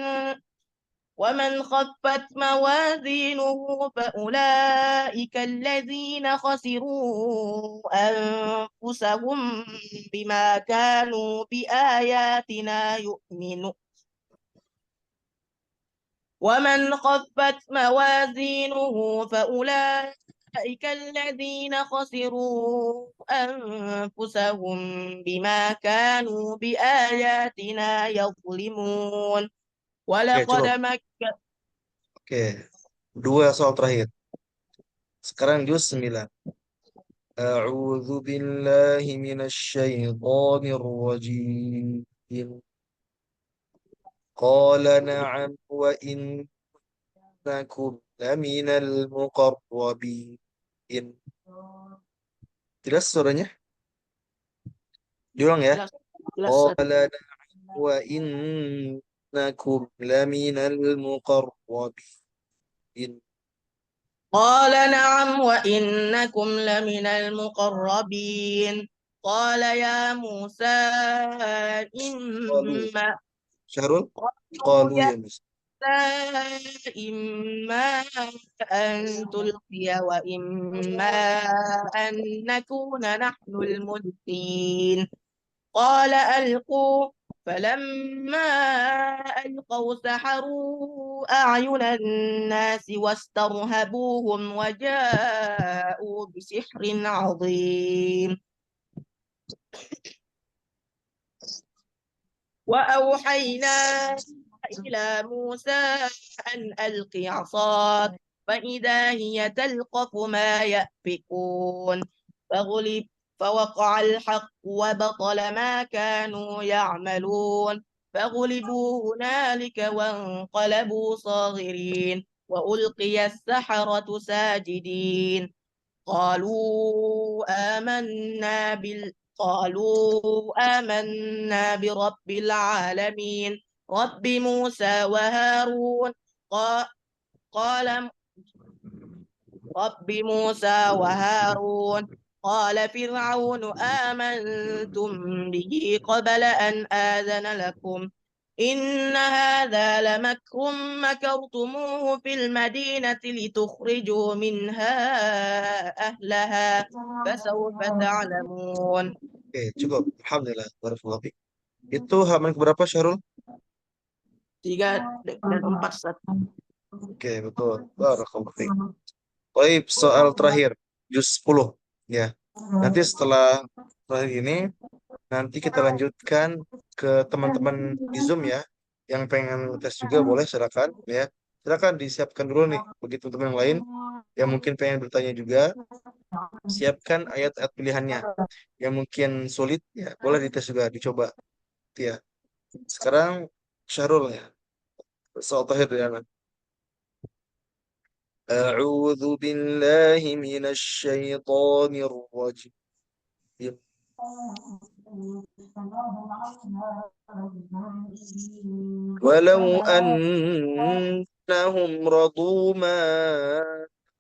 ومن خفت موازينه فأولئك الذين خسروا أنفسهم بما كانوا بآياتنا يؤمنون ومن خفت موازينه فأولئك الذين خسروا أنفسهم بما كانوا بآياتنا يظلمون Oke, ولقد cukup. Oke, dua soal terakhir. Sekarang juz 9. A'udzu billahi minasyaitonir rajim. Qala na'am wa innakum laminal muqarrabin. Jelas suaranya? Diulang ya. jelas, jelas. Qala na'am wa innakum laminal muqarrabin. قال نعم وإنكم لمن المقربين قال يا موسى Qalu. إما Syahrul? قالوا Qalu يا ya Mus. موسى إما أن تلقي وإما أن نكون نحن الملقين قال ألقوا فلما ألقوا سحروا أعين الناس واسترهبوهم وجاءوا بسحر عظيم وأوحينا إلى موسى أن ألق عصاك فإذا هي تلقف ما يأفكون فوقع الحق وبطل ما كانوا يعملون فغلبوا هنالك وانقلبوا صاغرين وألقي السحرة ساجدين قالوا آمنا برب العالمين رب موسى وهارون قال رب موسى وهارون قال فرعون آمنتم به قبل أن آذن لكم إن هذا لمكر مكرتموه في المدينة لتخرجوا منها أهلها فسوف تعلمون. Oke, cukup. Alhamdulillah. Barakallahu fiik. Itu halaman keberapa, Syahrul? 3 dan 4 Ustaz. Oke, betul. Barakallahu fiik. Baik, soal terakhir. Juz 10. Ya. Nanti setelah terakhir ini, nanti kita lanjutkan ke teman-teman di Zoom ya. Yang pengen tes juga boleh, silakan ya. Silakan disiapkan dulu nih. Begitu teman yang lain yang mungkin pengen bertanya juga, siapkan ayat-ayat pilihannya. Yang mungkin sulit, ya boleh dites juga, dicoba. Ya. Sekarang Syahrul ya. Soal terakhir dari anak. أعوذ بالله من الشيطان الرجيم ولو أنهم رضوا ما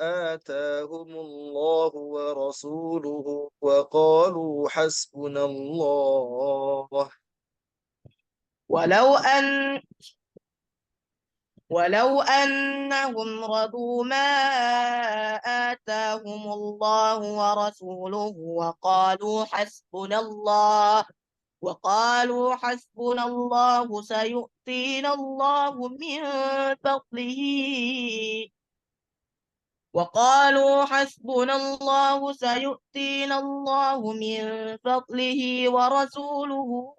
آتاهم الله ورسوله وقالوا حسبنا الله. ولو أن ولو أنهم رضوا ما آتاهم الله ورسوله وقالوا حسبنا الله سيؤتينا الله من فضله ورسوله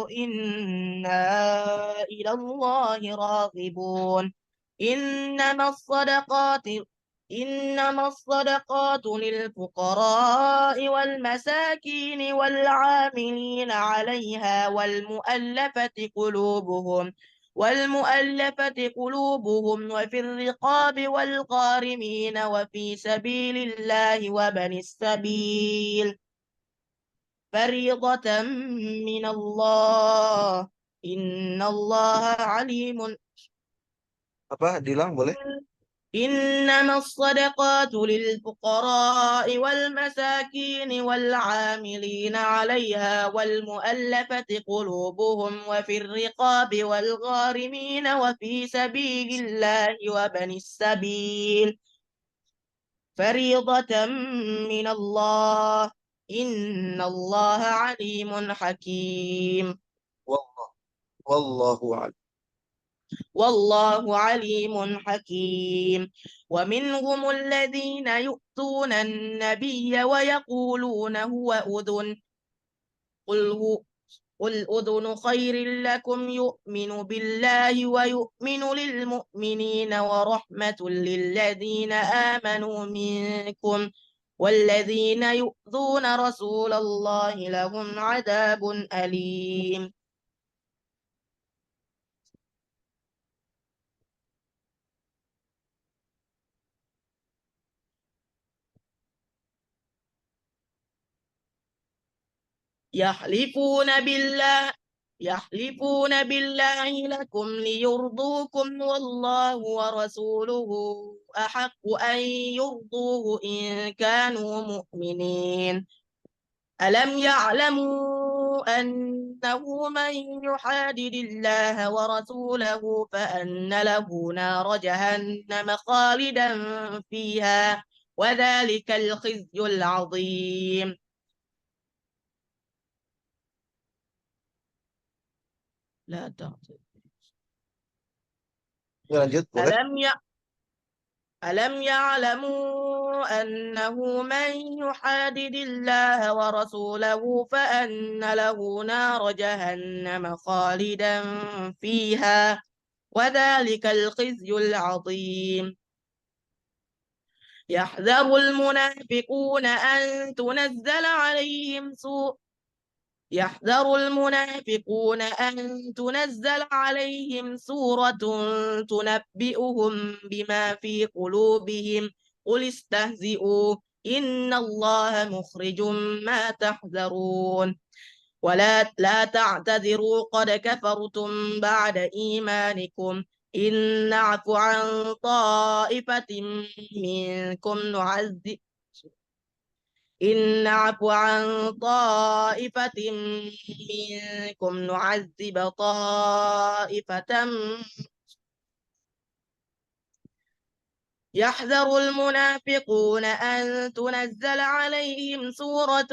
إنا إلى الله راغبون. إنما الصدقات إنما الصدقات للفقراء والمساكين والعاملين عليها والمؤلفة قلوبهم وفي الرقاب والغارمين وفي سبيل الله وابن السبيل فريضة من الله إن الله عليم. Apa? Diulang boleh? إنما الصدقات للفقراء والمساكين والعاملين عليها والمؤلفة قلوبهم وفي الرقاب والغارمين وفي سبيل الله وابن السبيل فريضة من الله إن الله عليم حكيم. والله والله أعلم. والله عليم حكيم. ومنهم الذين يؤتون النبي ويقولون هو أذن قل أذن خير لكم يؤمن بالله ويؤمن للمؤمنين ورحمة للذين آمنوا منكم والذين يؤذون رسول الله لهم عذاب أليم. يحلفون بالله لكم ليرضوكم والله ورسوله أحق أن يرضوه إن كانوا مؤمنين. ألم يعلموا أنه من يحادد الله ورسوله فأن له نار جهنم خالدا فيها وذلك الخزي العظيم. لا تعتذر. Ya, lanjut boleh? ألم يعلموا أنه من يحادد الله ورسوله فأن له نار جهنم خالدا فيها وذلك الخزي العظيم. يحذر المنافقون أن تنزل عليهم سورة تنبئهم بما في قلوبهم قل استهزئوا إن الله مخرج ما تحذرون لا تعتذروا قد كفرتم بعد إيمانكم إن نعف عن طائفة منكم نعذب إن نعفو عن طائفة منكم نعذب طائفة. يحذر المنافقون أن تنزل عليهم سورة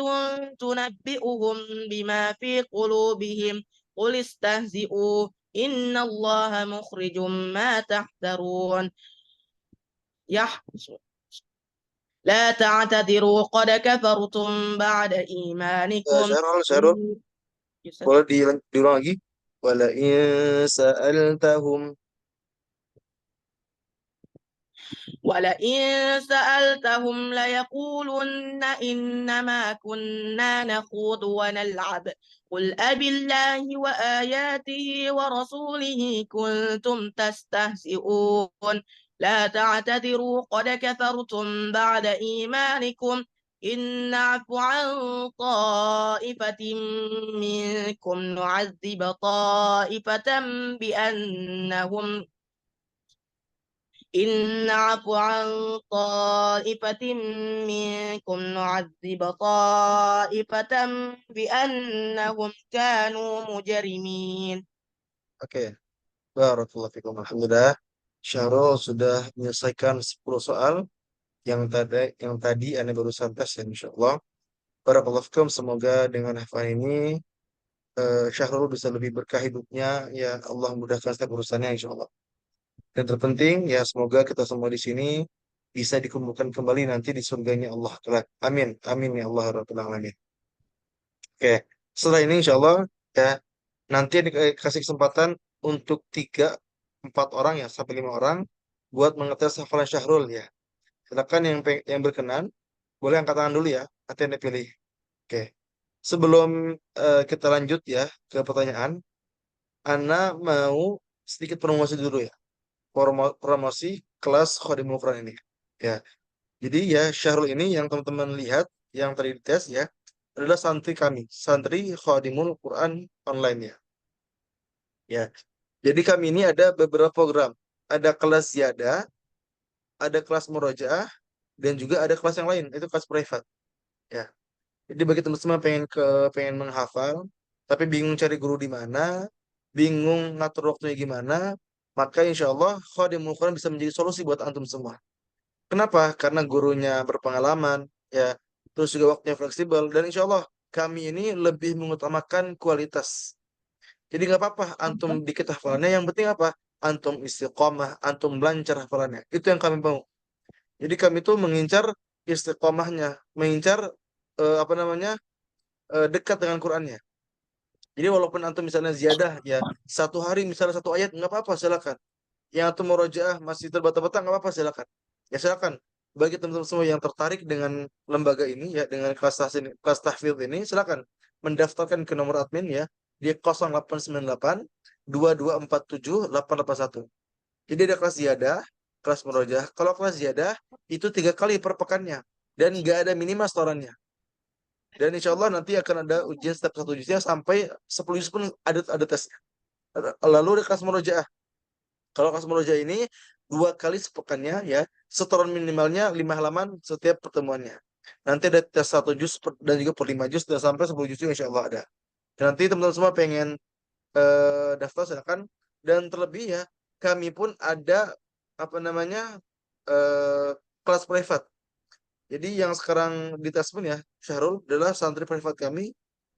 تنبئهم بما في قلوبهم قل استهزئوا إن الله مخرج ما تحذرون. لا تعتذروا قد كفرتم بعد إيمانكم Syahrul, إن boleh diulang lagi? Wala in sa'altahum. ولئن سألتهم ليقولن إنما كنا نخوض ونلعب قل أبالله وآياته ورسوله كنتم تستهزئون لا تعتذروا قد كفرتم بعد إيمانكم إن نعفو عن طائفة منكم نعذب طائفة إن نعفو عن طائفة منكم نعذب طائفة بأنهم كانوا مجرمين. Oke, barakallahu fikum. Alhamdulillah. Syahrul sudah menyelesaikan 10 soal yang tadi Anda barusan tes ya, insyaallah. Barakallahu fikum. Semoga dengan hafalan ini Syahrul bisa lebih berkah hidupnya. Ya Allah mudahkan setiap urusannya insyaallah. Dan terpenting ya semoga kita semua di sini bisa dikumpulkan kembali nanti di surganya Allah kelak. Amin. Amin ya Allah Rabbul Alamin. Oke, setelah ini insya Allah ya nanti dikasih kesempatan untuk 3-4 orang ya sampai 5 orang buat mengetes hafalan Syahrul ya. Silakan yang berkenan boleh angkat tangan dulu ya. Nanti Anda pilih. Oke. Sebelum kita lanjut ya ke pertanyaan, Ana mau sedikit promosi dulu ya. Promosi kelas Khodimul Quran ini. Ya. Jadi ya Syahrul ini yang teman-teman lihat yang tadi dites ya adalah santri kami, santri Khadimul Quran online ya. Ya. Jadi kami ini ada beberapa program. Ada kelas ziyadah, ada kelas murojaah, dan juga ada kelas yang lain, itu kelas privat. Ya. Jadi bagi teman-teman pengen menghafal, tapi bingung cari guru di mana, bingung ngatur waktunya gimana, maka insya Allah Khadimul Quran bisa menjadi solusi buat antum semua. Kenapa? Karena gurunya berpengalaman, ya, terus juga waktunya fleksibel, dan insya Allah kami ini lebih mengutamakan kualitas. Jadi nggak apa-apa, antum dikit hafalannya, yang penting apa? Antum istiqomah, antum lancar hafalannya. Itu yang kami mau. Jadi kami tuh mengincar istiqomahnya, mengincar apa namanya dekat dengan Qurannya. Jadi walaupun antum misalnya ziyadah, ya 1 hari misalnya 1 ayat, nggak apa-apa, silakan. Yang atau murojaah masih terbata-bata nggak apa-apa silakan. Ya silakan. Bagi teman-teman semua yang tertarik dengan lembaga ini ya dengan kelas tahfidz ini silakan mendaftarkan ke nomor admin ya di 0898 2247 881. Jadi ada kelas ziyadah, kelas murojaah. Kalau kelas ziyadah itu 3 kali per pekannya dan nggak ada minimal setorannya. Dan insya Allah nanti akan ada ujian setiap 1 juznya sampai 10 juz pun ada tesnya. Lalu ada kelas murojaah. Kalau kelas murojaah ini 2 kali sepekannya ya, setoran minimalnya 5 halaman setiap pertemuannya. Nanti ada tes 1 juz dan juga per 5 juz dan sampai 10 juz juga insya Allah ada. Dan nanti teman-teman semua pengen daftar silakan. Dan terlebih ya, kami pun ada apa namanya eh, kelas privat. Jadi yang sekarang di tes pun ya, Syahrul adalah santri privat kami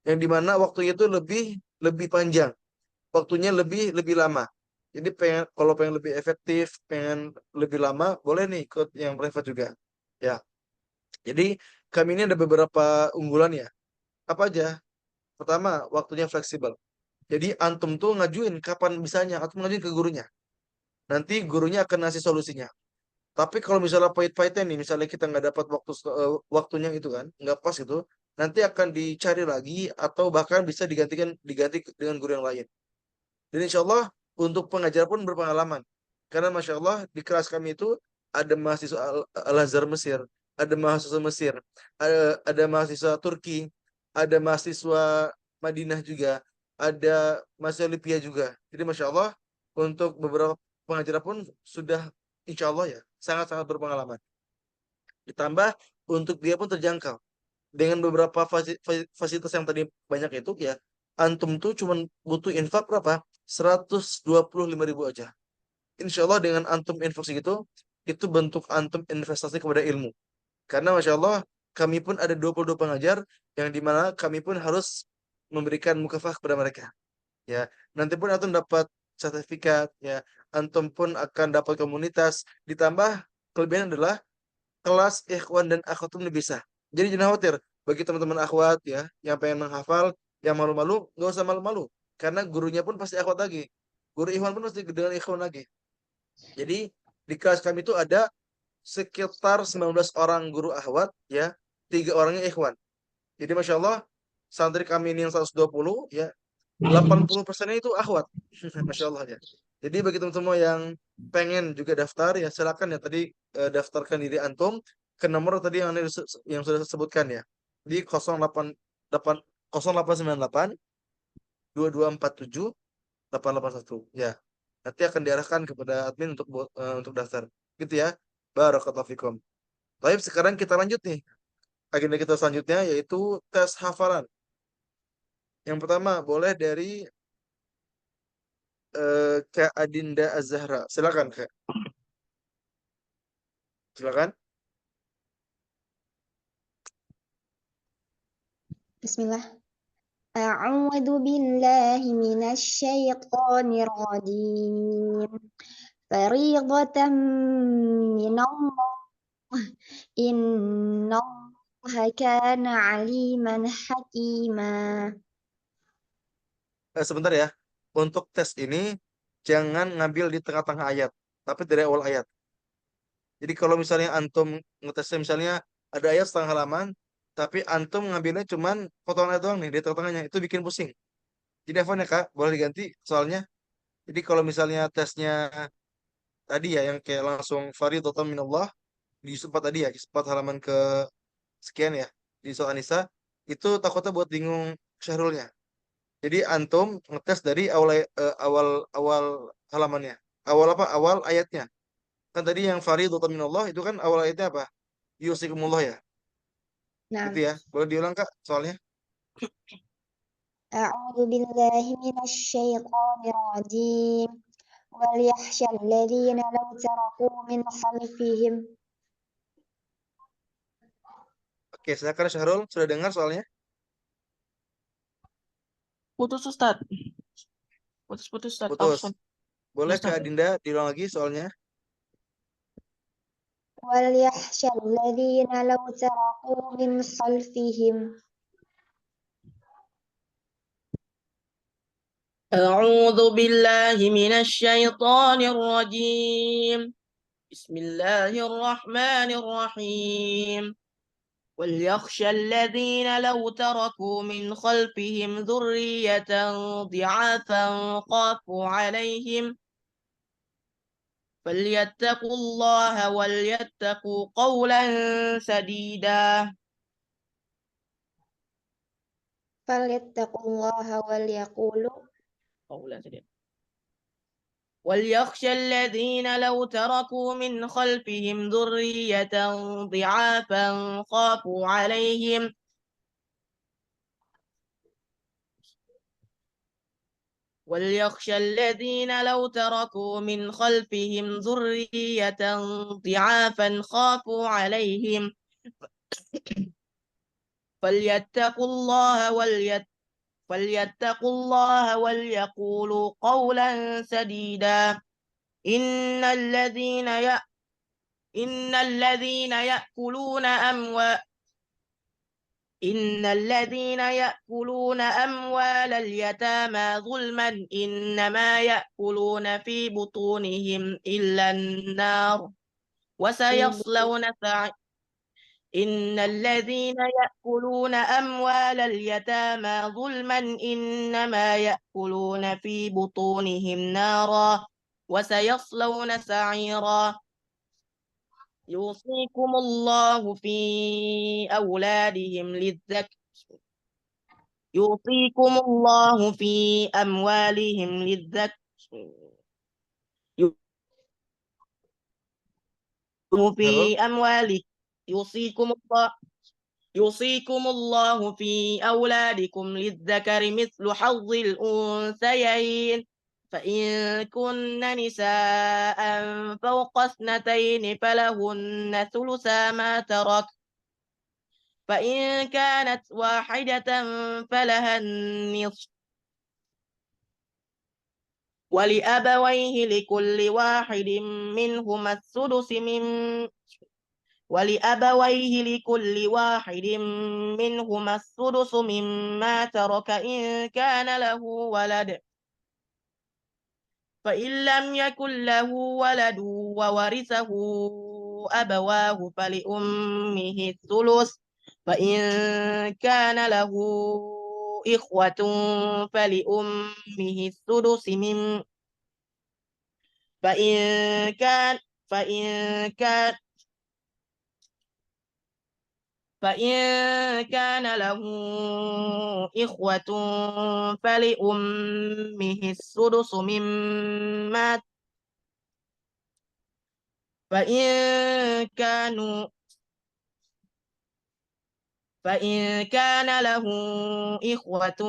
yang dimana waktunya itu lebih lebih panjang, waktunya lebih lebih lama. Jadi kalau pengen lebih efektif, pengen lebih lama, boleh nih ikut yang private juga. Ya. Jadi kami ini ada beberapa unggulan ya. Apa aja? Pertama, waktunya fleksibel. Jadi antum tuh ngajuin kapan bisanya, antum ngajuin ke gurunya. Nanti gurunya akan ngasih solusinya. Tapi kalau misalnya pahit-pahitnya nih, misalnya kita nggak dapat waktunya itu kan, nggak pas itu, nanti akan dicari lagi atau bahkan bisa diganti dengan guru yang lain. Dan insya Allah untuk pengajar pun berpengalaman. Karena Masya Allah di kelas kami itu ada mahasiswa Al-Azhar Mesir, ada mahasiswa Mesir, ada mahasiswa Turki, ada mahasiswa Madinah juga, ada mahasiswa Libya juga. Jadi Masya Allah untuk beberapa pengajar pun sudah insya Allah ya sangat-sangat berpengalaman. Ditambah untuk dia pun terjangkau dengan beberapa fasilitas yang tadi banyak itu ya antum tuh cuman butuh infak berapa 125.000 aja. Insya Allah dengan antum infak segitu itu bentuk antum investasi kepada ilmu karena Masya Allah kami pun ada 22 pengajar yang dimana kami pun harus memberikan mukafah kepada mereka ya. Nanti pun antum dapat sertifikat ya, antum pun akan dapat komunitas, ditambah kelebihan adalah kelas ikhwan dan akhwat pun bisa. Jadi jangan khawatir bagi teman-teman akhwat ya yang pengen menghafal, yang malu-malu nggak usah malu-malu karena gurunya pun pasti akhwat lagi. Guru ikhwan pun pasti dengan ikhwan lagi. Jadi di kelas kami itu ada sekitar 19 orang guru akhwat ya, 3 orangnya ikhwan. Jadi Masya Allah santri kami ini yang 120 ya 80%-nya itu akhwat. Masya Allah ya. Jadi bagi teman semua yang pengen juga daftar ya silakan ya tadi daftarkan diri antum ke nomor tadi yang sudah disebutkan ya. Di 08 0898 2247 881 ya. Nanti akan diarahkan kepada admin untuk daftar. Gitu ya. Barakallahu fikum. Baik, sekarang kita lanjut nih. Agenda kita selanjutnya yaitu tes hafalan. Yang pertama boleh dari Kak Adinda Az-Zahra. Silakan, Kak. Silakan. Bismillah. A'udzu billahi minasyaitonir rajim. Fariidatan minallah. Innallaha kana aliman hakima. Sebentar ya. Untuk tes ini jangan ngambil di tengah-tengah ayat, tapi dari awal ayat. Jadi kalau misalnya antum ngetesnya misalnya ada ayat setengah halaman, tapi antum ngambilnya cuman potongan ayat doang nih di tengah-tengahnya, itu bikin pusing. Jadi Evan ya Kak, boleh diganti soalnya. Jadi kalau misalnya tesnya tadi ya yang kayak langsung fardhatun minallah di juz 4 tadi ya, juz 4 halaman ke sekian ya di surah An-Nisa, itu takutnya buat bingung syahrulnya. Jadi antum ngetes dari awal awal awal halamannya. Awal apa? Awal ayatnya. Kan tadi yang fardhatun minallah itu kan awal ayatnya apa? Yusikumullah ya. Nah, Gitu ya. Boleh diulang Kak soalnya. a'udzu billahi minasyaitonir rajim. وليخشى الذين لو تركوا من خلفهم. Oke, silakan Syahrul, sudah dengar soalnya? Putus Ustaz. Putus Ustaz. Putus. Afwan. Boleh Kak Ustaz. Adinda diulang lagi soalnya? وليخشى الذين لو تركوا من خلفهم. أعوذ بالله من الشيطان الرجيم. بسم الله الرحمن الرحيم. وليخشى الذين لو تركوا من خلفهم ذرية ضعافا خافوا عليهم فليتقوا الله وليتقوا قولا سديدا. فليتقوا الله وليقولوا قولا سديدا. وليخشى الذين لو تركوا من خلفهم ذرية ضعافا خافوا عليهم وليخشى الذين لو تركوا من خلفهم ذرية ضعافا خافوا عليهم فليتقوا الله وليقولوا قولا سديدا. إن الذين يأكلون أموال اليتامى ظلما إنما يأكلون في بطونهم إلا النار وسيصلون سعيرا. إن الذين يأكلون أموال اليتامى ظلما إنما يأكلون في بطونهم نارا وسيصلون سعيرا. يوصيكم الله في أولادهم للذكر يوصيكم الله في أموالهم للذكر في Syahrul? أموالكم يوصيكم الله في أولادكم للذكر مثل حظ الأنثيين فإن كن نساء فوق اثنتين فلهن ثلثا ما ترك فإن كانت واحدة فلها النصف ولأبويه لكل واحد منهما السدس مما ترك إن كان له ولد فإن لم يكن له ولد وورثه أبواه فلأمه الثلث فإن كان له إخوة فلأمه السدس فإن كان فإن كان فإن كان له إخوة فلأمه السدس فإن كانوا فإن كان له إخوة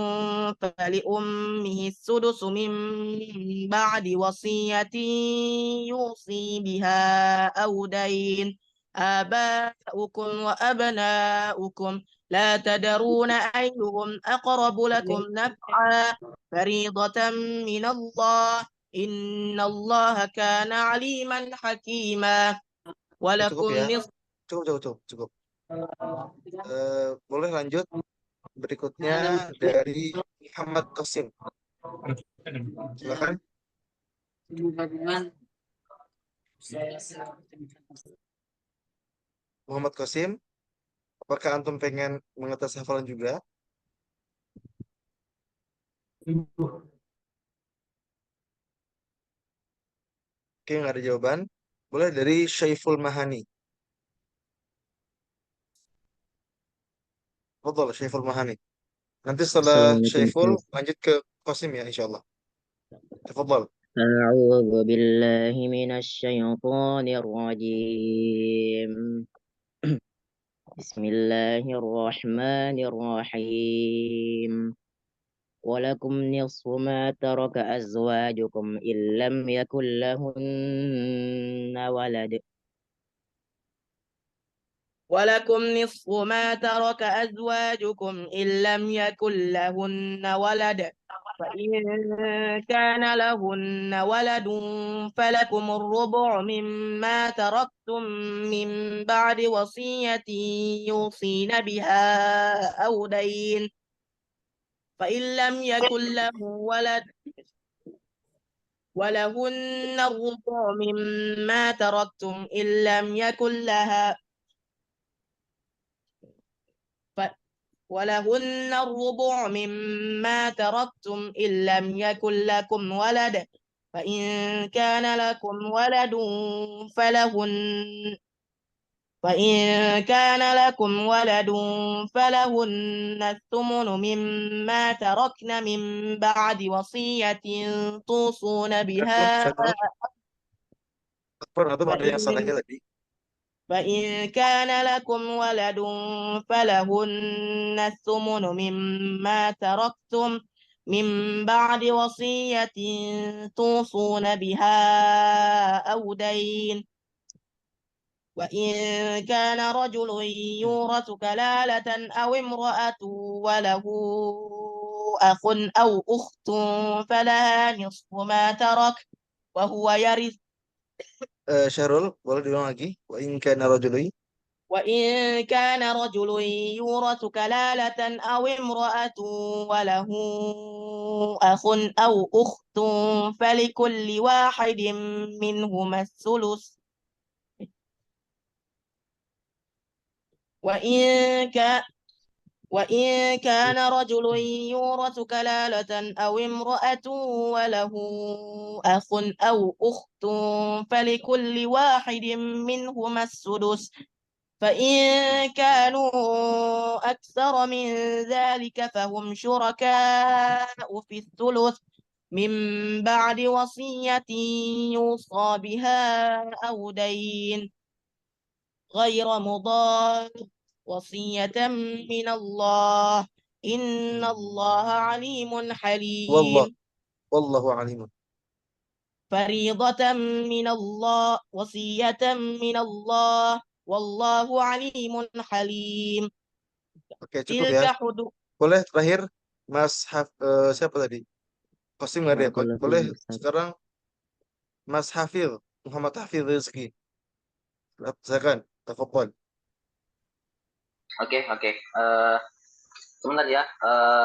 فلأمه السدس من بعد وصية يوصي بها أو دين. آباؤكم وأبناؤكم لا تدرون أيهم أقرب لكم نفعا فريضة من الله إن الله كان عليما حكيما. Cukup ولكم ya. نصف Cukup. Boleh lanjut. Berikutnya dari Muhammad Qasim. Silakan. Muhammad Qasim, apakah antum pengen mengetes hafalan juga? Oke, nggak ada jawaban. Boleh dari Syaiful Mahani. Betul, Syaiful Mahani. Nanti setelah Assalamualaikum Syaiful Ustaz. lanjut ke Qasim ya, insya Allah. Tafadhal. أعوذ بالله من الشيطان الرجيم بسم الله الرحمن الرحيم ولكم نصف ما ترك أزواجكم إن لم يكن لهن ولد ولكم نصف ما ترك أزواجكم إن لم يكن لهن ولد فإن كان لهن ولد فلكم الربع مما تركتم من بعد وصية يوصين بها أو دين. فإن لم يكن له ولد ولهن الربع مما تركتم إن لم يكن لها ولهن الربع مما تركتم إن لم يكن لكم ولد فإن كان لكم ولد فلهن فلهن الثمن مما تركن من بعد وصية توصون بها Syaiful, Akbar, antum ada yang فإن salahnya tadi. فإن كان لكم ولد فلهن الثمن مما تركتم من بعد وصية توصون بها أو دين. وإن كان رجل يورث كلالة أو امرأة وله أخ أو أخت فلها نصف ما ترك وهو يرث. Syahrul, boleh diulang lagi? Wa in kana rajulun. وإن كان رجل يورث كلالة أو امرأة وله أخ أو أخت فلكل واحد منهما الثلث. وإن كان رجل يورث كلالة أو امرأة وله أخ أو أخت فلكل واحد منهما السدس. فإن كانوا أكثر من ذلك فهم شركاء في الثلث من بعد وصية يوصى بها أو دين غير مضار وصية من الله إن الله عليم حليم. Wallahu alimun. فريضة من الله وصية من الله والله عليم حليم. Oke, cukup تلك ya. حدود Boleh terakhir, siapa tadi? Qasim nggak ada ya? Barakallahu Boleh fiikum Ustaz. sekarang Mas Hafil, Muhammad Hafil Rizki. Silakan, tafadhol. Oke. Sebentar ya,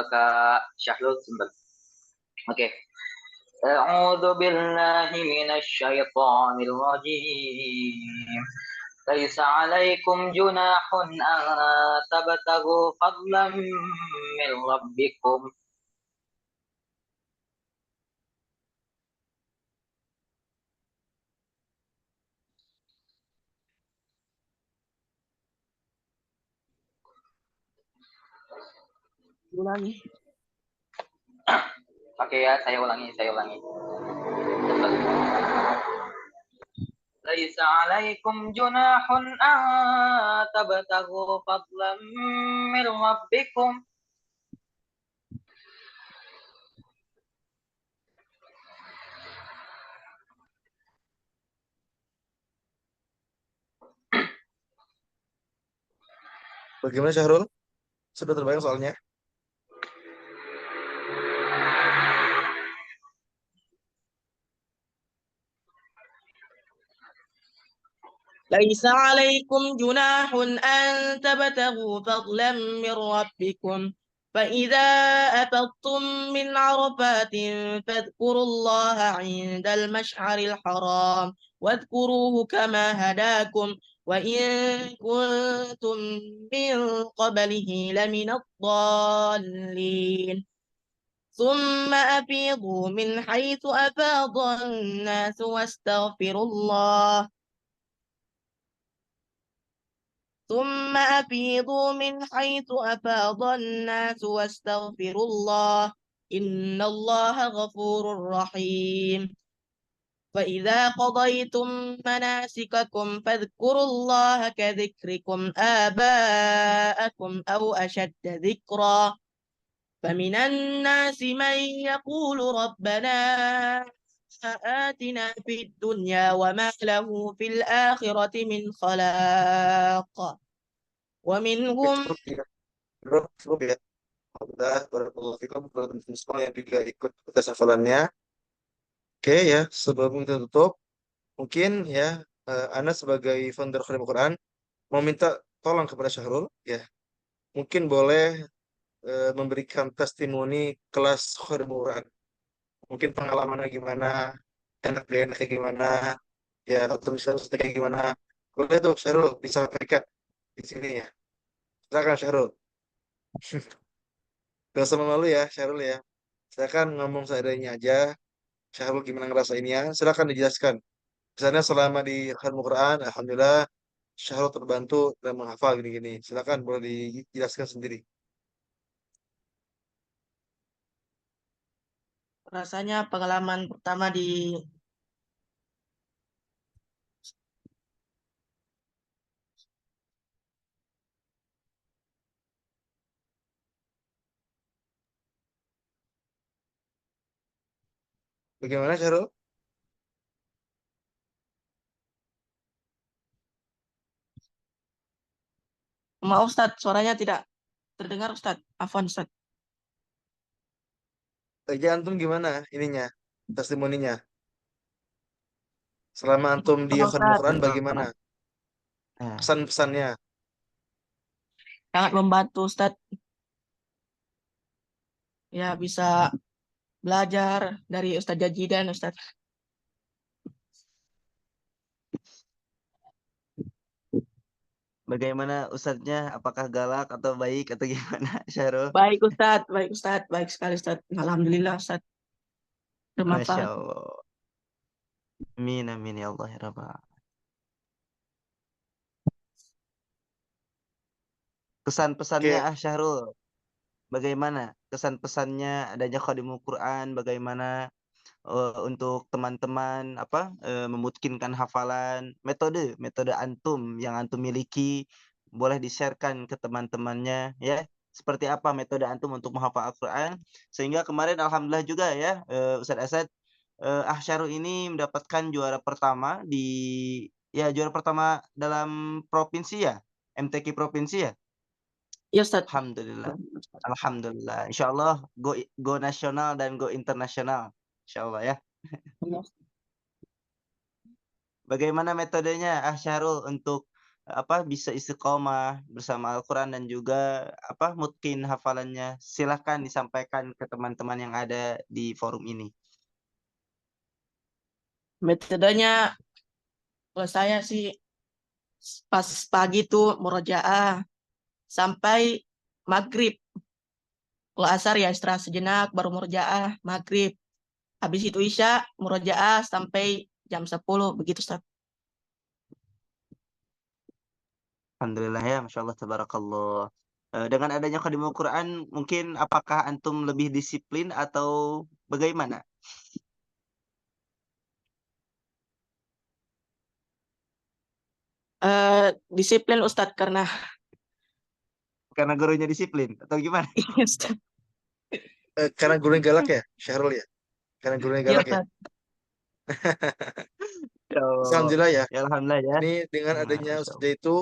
Kak Syahrul sebentar. Oke. A'udzu billahi minasy syaithanir rajim. Laisa 'alaikum junahun an tabtaghu fadlan min rabbikum. ulangi. Oke ya, saya ulangi. ليس عليكم جناح أن تبتغوا فضلا من ربكم. Bagaimana Syahrul? Sudah terbayang soalnya? ليس عليكم جناح أن تبتغوا فضلا من ربكم فإذا أفضتم من عرفات فاذكروا الله عند المشعر الحرام واذكروه كما هداكم وإن كنتم من قبله لمن الضالين ثم أفيضوا من حيث أفاض الناس واستغفروا الله ثم أفيضوا من حيث أفاض الناس واستغفروا الله إن الله غفور رحيم فإذا قضيتم مناسككم فاذكروا الله كذكركم آباءكم أو أشد ذكرا فمن الناس من يقول ربنا آتنا في الدنيا وما له في الآخرة من خلاق ومنهم Cukup ya, bro, cukup ya. Alhamdulillah, barakallahu fikum, teman-teman semua yang juga ikut tes hafalannya. Oke ya, sebelum kita tutup, mungkin ya, Ana sebagai founder Khadim Quran mau minta tolong kepada Syahrul, ya, mungkin boleh memberikan testimoni kelas Khadim Quran. Mungkin pengalamannya gimana, enak gak enaknya gimana, ya, atau misalnya kayak gimana. Boleh tuh Syahrul disampaikan di sini ya. Silakan Syahrul. Gak usah malu ya Syahrul ya. Silakan ngomong seadanya aja. Syahrul gimana ngerasainnya? Silakan dijelaskan. Misalnya selama di Khadim Quran, alhamdulillah Syahrul terbantu dan menghafal gini-gini. Silakan boleh dijelaskan sendiri. rasanya pengalaman pertama di Bagaimana Syahrul? maaf Ustadz, suaranya tidak terdengar Ustadz. Afwan Ustadz. Aja antum gimana ininya? Testimoninya. Selama antum di Maaf Khadim Ustadz, Quran bagaimana? Nah, Pesan-pesannya. sangat membantu Ustadz. Ya bisa belajar dari Ustadz Jaji dan Ustadz. bagaimana Ustadznya? Apakah galak atau baik atau gimana, Syahrul? Baik Ustadz, baik sekali Ustadz. Alhamdulillah Ustadz, Masya bermanfaat. Allah. Amin, amin ya Allah ya Rabbal. Kesan-pesannya Oke, Syahrul. Bagaimana kesan-pesannya adanya Khadimul Quran? Bagaimana untuk teman-teman memutkinkan hafalan? Metode antum yang antum miliki boleh di-sharekan ke teman-temannya ya. Seperti apa metode antum untuk menghafal Al-Quran? Sehingga kemarin alhamdulillah juga ya Ustadz Asad Syahrul ini mendapatkan juara pertama dalam provinsi ya, MTQ provinsi ya. Ya Ustadz. Alhamdulillah. Alhamdulillah. Insya Allah go nasional dan go internasional. Insya Allah ya. Bagaimana metodenya Syahrul untuk bisa istiqomah bersama Al-Quran dan juga mungkin hafalannya? Silahkan disampaikan ke teman-teman yang ada di forum ini. Metodenya kalau saya sih pas pagi tuh murojaah sampai maghrib. Kalau asar ya istirahat sejenak baru murojaah maghrib. Habis itu isya murojaah sampai jam 10 begitu Ustaz. Alhamdulillah ya, Masya Allah, Tabarakallah. Dengan adanya Khadimul Quran, mungkin apakah antum lebih disiplin atau bagaimana? Disiplin Ustadz karena Karena gurunya disiplin atau gimana? Ustadz. Karena gurunya galak ya, Syahrul ya. Karena gurunya Iya galak ya. Ustadz. Oh, Alhamdulillah ya. ya alhamdulillah ya. Ini dengan Nah, adanya Masya Ustazah Allah. itu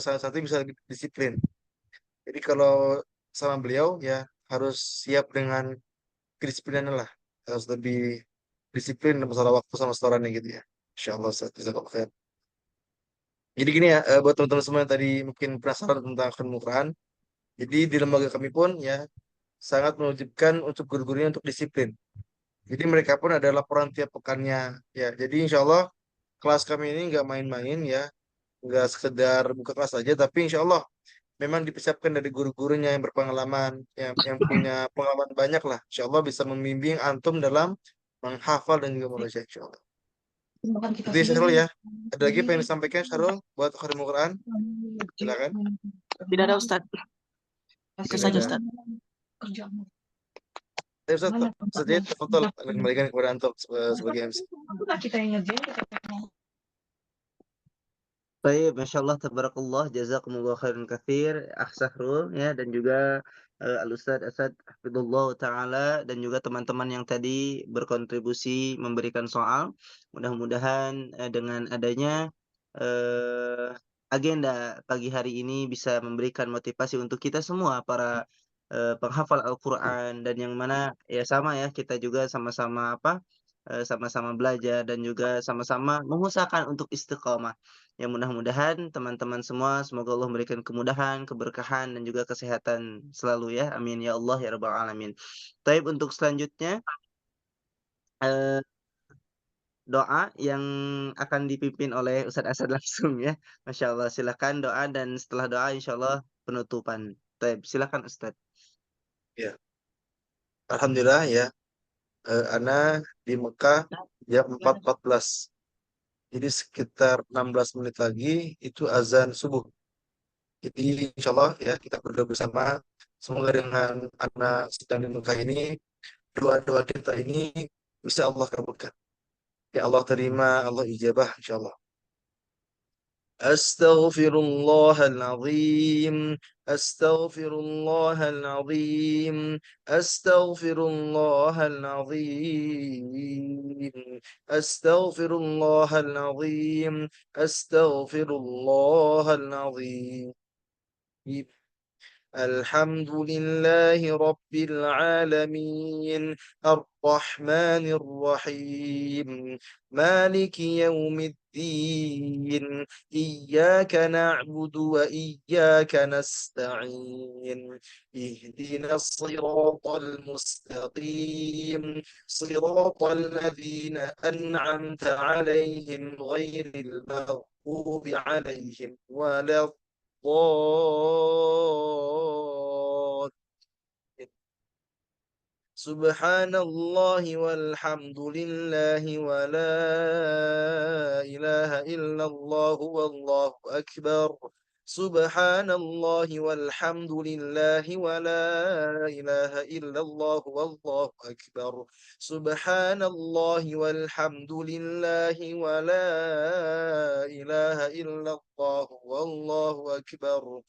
salah satu bisa lebih disiplin. Jadi kalau sama beliau ya harus siap dengan kedisiplinan lah. Harus lebih disiplin dalam masalah waktu sama setorannya gitu ya. Insya Allah Ustaz, jazakallah khair. Jadi gini ya, buat teman-teman semua yang tadi mungkin penasaran tentang ilmu Quran. Jadi di lembaga kami pun ya sangat mewajibkan untuk guru-gurunya untuk disiplin. Jadi mereka pun ada laporan tiap pekannya. Ya, jadi insya Allah kelas kami ini nggak main-main ya, nggak sekedar buka kelas saja, tapi insya Allah memang dipersiapkan dari guru-gurunya yang berpengalaman, yang punya pengalaman banyak lah. Insya Allah bisa membimbing antum dalam menghafal dan juga membaca insya Allah. Itu ya Syahrul ya. Ada lagi pengen disampaikan Syahrul buat akhir Quran? Silakan. Tidak ada Ustadz. Itu Tidak saja ada. Ustadz. Ustaz, Ustaz Zaid, tafadhol, kembalikan kepada antum sebagai MC. Baik, Masya Allah, tabarakallah, jazakumullah khairan katsir, Akh Sahrul, ya, dan juga Al-Ustadz Asad, hafidhullah ta'ala, dan juga teman-teman yang tadi berkontribusi memberikan soal. Mudah-mudahan dengan adanya eh, agenda pagi hari ini bisa memberikan motivasi untuk kita semua, para penghafal Al-Quran, dan yang mana, ya sama ya, kita juga sama-sama sama-sama belajar dan juga sama-sama mengusahakan untuk istiqamah. Ya mudah-mudahan teman-teman semua semoga Allah memberikan kemudahan, keberkahan dan juga kesehatan selalu ya. Amin ya Allah ya rabbal alamin. Taib untuk selanjutnya eh, doa yang akan dipimpin oleh Ustadz Asad langsung ya. Masya Allah, silakan doa dan setelah doa insya Allah penutupan. Taib, silakan Ustadz. Ya, Alhamdulillah ya. Ana di Mekah jam 4.14. Jadi sekitar 16 menit lagi itu azan subuh. Jadi insya Allah ya kita berdoa bersama. Semoga dengan anak sedang di Mekah ini, doa-doa kita ini bisa Allah kabulkan. Ya Allah terima, Allah ijabah insya Allah. أستغفر الله العظيم أستغفر الله العظيم أستغفر الله العظيم أستغفر الله العظيم أستغفر الله العظيم الحمد لله رب العالمين الرحمن الرحيم مالك يوم الدين إياك نعبد وإياك نستعين اهدنا الصراط المستقيم صراط الذين أنعمت عليهم غير المغضوب عليهم ولا الضالين سبحان الله والحمد لله ولا إله إلا الله والله أكبر سبحان الله والحمد لله ولا إله إلا الله والله أكبر سبحان الله والحمد لله ولا إله إلا الله والله أكبر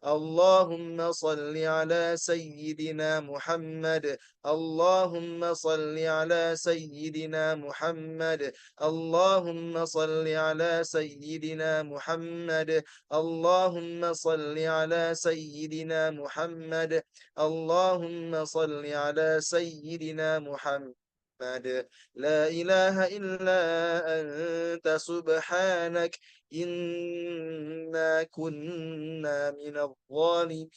اللهم صل على سيدنا محمد اللهم صل على سيدنا محمد اللهم صل على سيدنا محمد اللهم صل على سيدنا محمد اللهم صل على سيدنا محمد لا إله إلا أنت سبحانك إنا كنا من الظالمين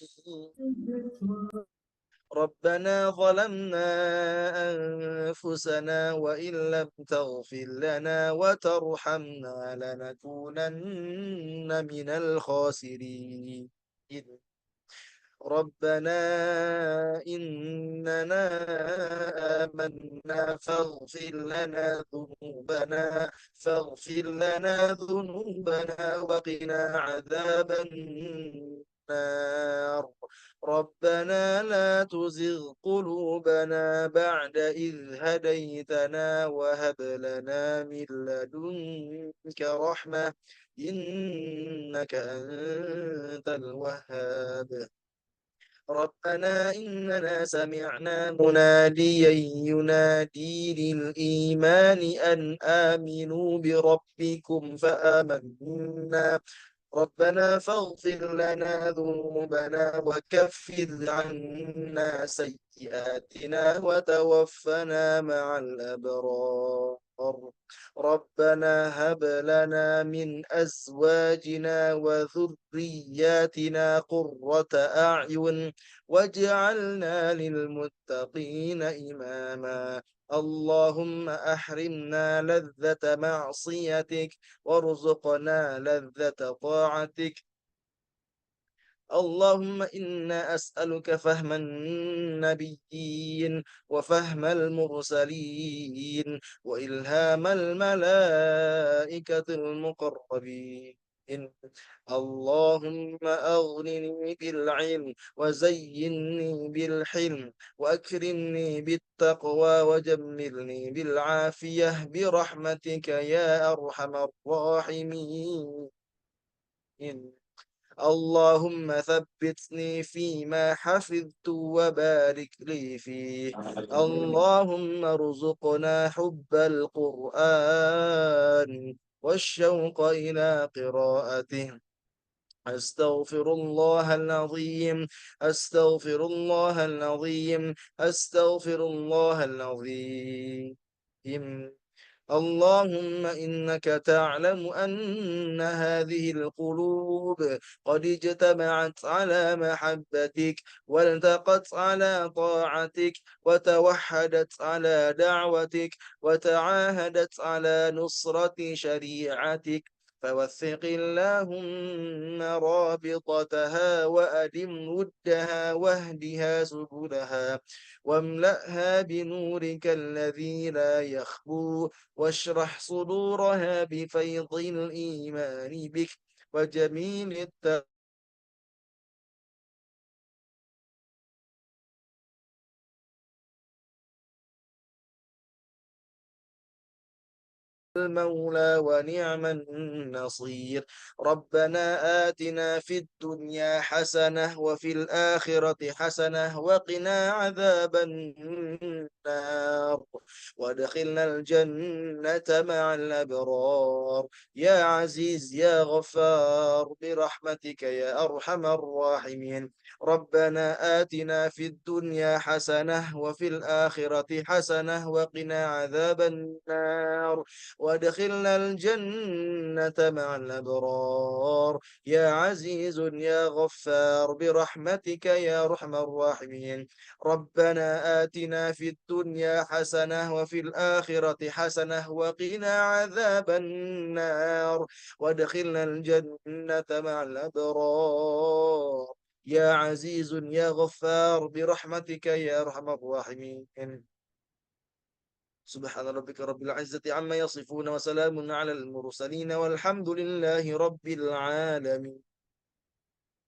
ربنا ظلمنا أنفسنا وإن لم تغفر لنا وترحمنا لنكونن من الخاسرين ربنا إننا آمنا فاغفر لنا ذنوبنا وقنا عذاب النار النار ربنا لا تزغ قلوبنا بعد إذ هديتنا وهب لنا من لدنك رحمة إنك أنت الوهاب ربنا إننا سمعنا مناديا ينادي للإيمان أن آمنوا بربكم فآمنا ربنا فاغفر لنا ذنوبنا وكفر عنا سيئاتنا وتوفنا مع الأبرار ربنا هب لنا من أزواجنا وذرياتنا قرة أعين واجعلنا للمتقين إماما اللهم أحرمنا لذة معصيتك وارزقنا لذة طاعتك اللهم إنا أسألك فهم النبيين وفهم المرسلين وإلهام الملائكة المقربين اللهم أغنني بالعلم وزينني بالحلم وأكرمني بالتقوى وجملني بالعافية برحمتك يا أرحم الراحمين اللهم ثبتني فيما حفظت وبارك لي فيه اللهم ارزقنا حب القرآن والشوق إلى قراءته أستغفر الله العظيم أستغفر الله العظيم أستغفر الله العظيم اللهم إنك تعلم أن هذه القلوب قد اجتمعت على محبتك والتقت على طاعتك وتوحدت على دعوتك وتعاهدت على نصرة شريعتك فوثق اللهم رابطتها وأدم ودها واهدها سبلها واملأها بنورك الذي لا يخبو واشرح صدورها بفيض الإيمان بك وجميل المولى ونعم النصير ربنا آتنا في الدنيا حسنة وفي الآخرة حسنة وقنا عذاب النار وادخلنا الجنة مع الأبرار يا عزيز يا غفار برحمتك يا أرحم الراحمين ربنا آتنا في الدنيا حسنة وفي الآخرة حسنة وقنا عذاب النار وادخلنا الجنة مع الأبرار يا عزيز يا غفار برحمتك يا أرحم الراحمين ربنا آتنا في الدنيا حسنة وفي الآخرة حسنة وقنا عذاب النار وادخلنا الجنة مع الأبرار يا عزيز يا غفار برحمتك يا أرحم الراحمين سبحان ربك رب العزة عما يصفون وسلام على المرسلين والحمد لله رب العالمين.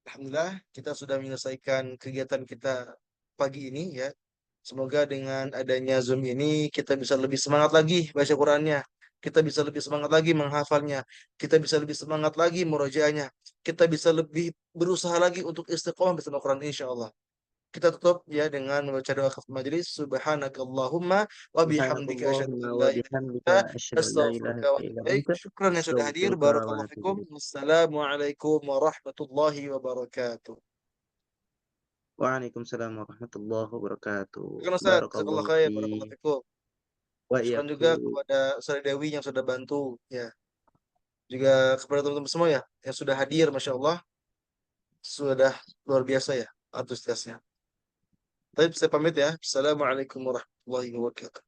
Alhamdulillah kita sudah menyelesaikan kegiatan kita pagi ini ya. Semoga dengan adanya Zoom ini kita bisa lebih semangat lagi baca Qurannya. Kita bisa lebih semangat lagi menghafalnya. Kita bisa lebih semangat lagi murojaahnya. Kita bisa lebih berusaha lagi untuk istiqomah bersama Quran insyaallah. Kita tutup ya dengan membaca doa kafaratul majelis. Subhanakallahumma wa سبحانك bihamdika asyhadu اللهم an la ilaha illa وبحمدك anta أشهد أن لا إله astaghfiruka wa atubu إلا ilaik. أنت Syukran yang sudah hadir. أستغفرك Barakallahu وأتوب fikum. إليك Wassalamualaikum warahmatullahi wabarakatuh. وعليكم السلام ورحمة الله وبركاته Syukran Ustaz. بارك الله Jazakallah khair. Barakallahu فيك fikum. Syukran juga وإياكم kepada Ustaz Dewi yang sudah bantu ya. Juga kepada teman-teman semua ya yang sudah hadir, Masya Allah. Sudah luar biasa ya antusiasnya. Baik, saya pamit ya. Assalamualaikum warahmatullahi wabarakatuh.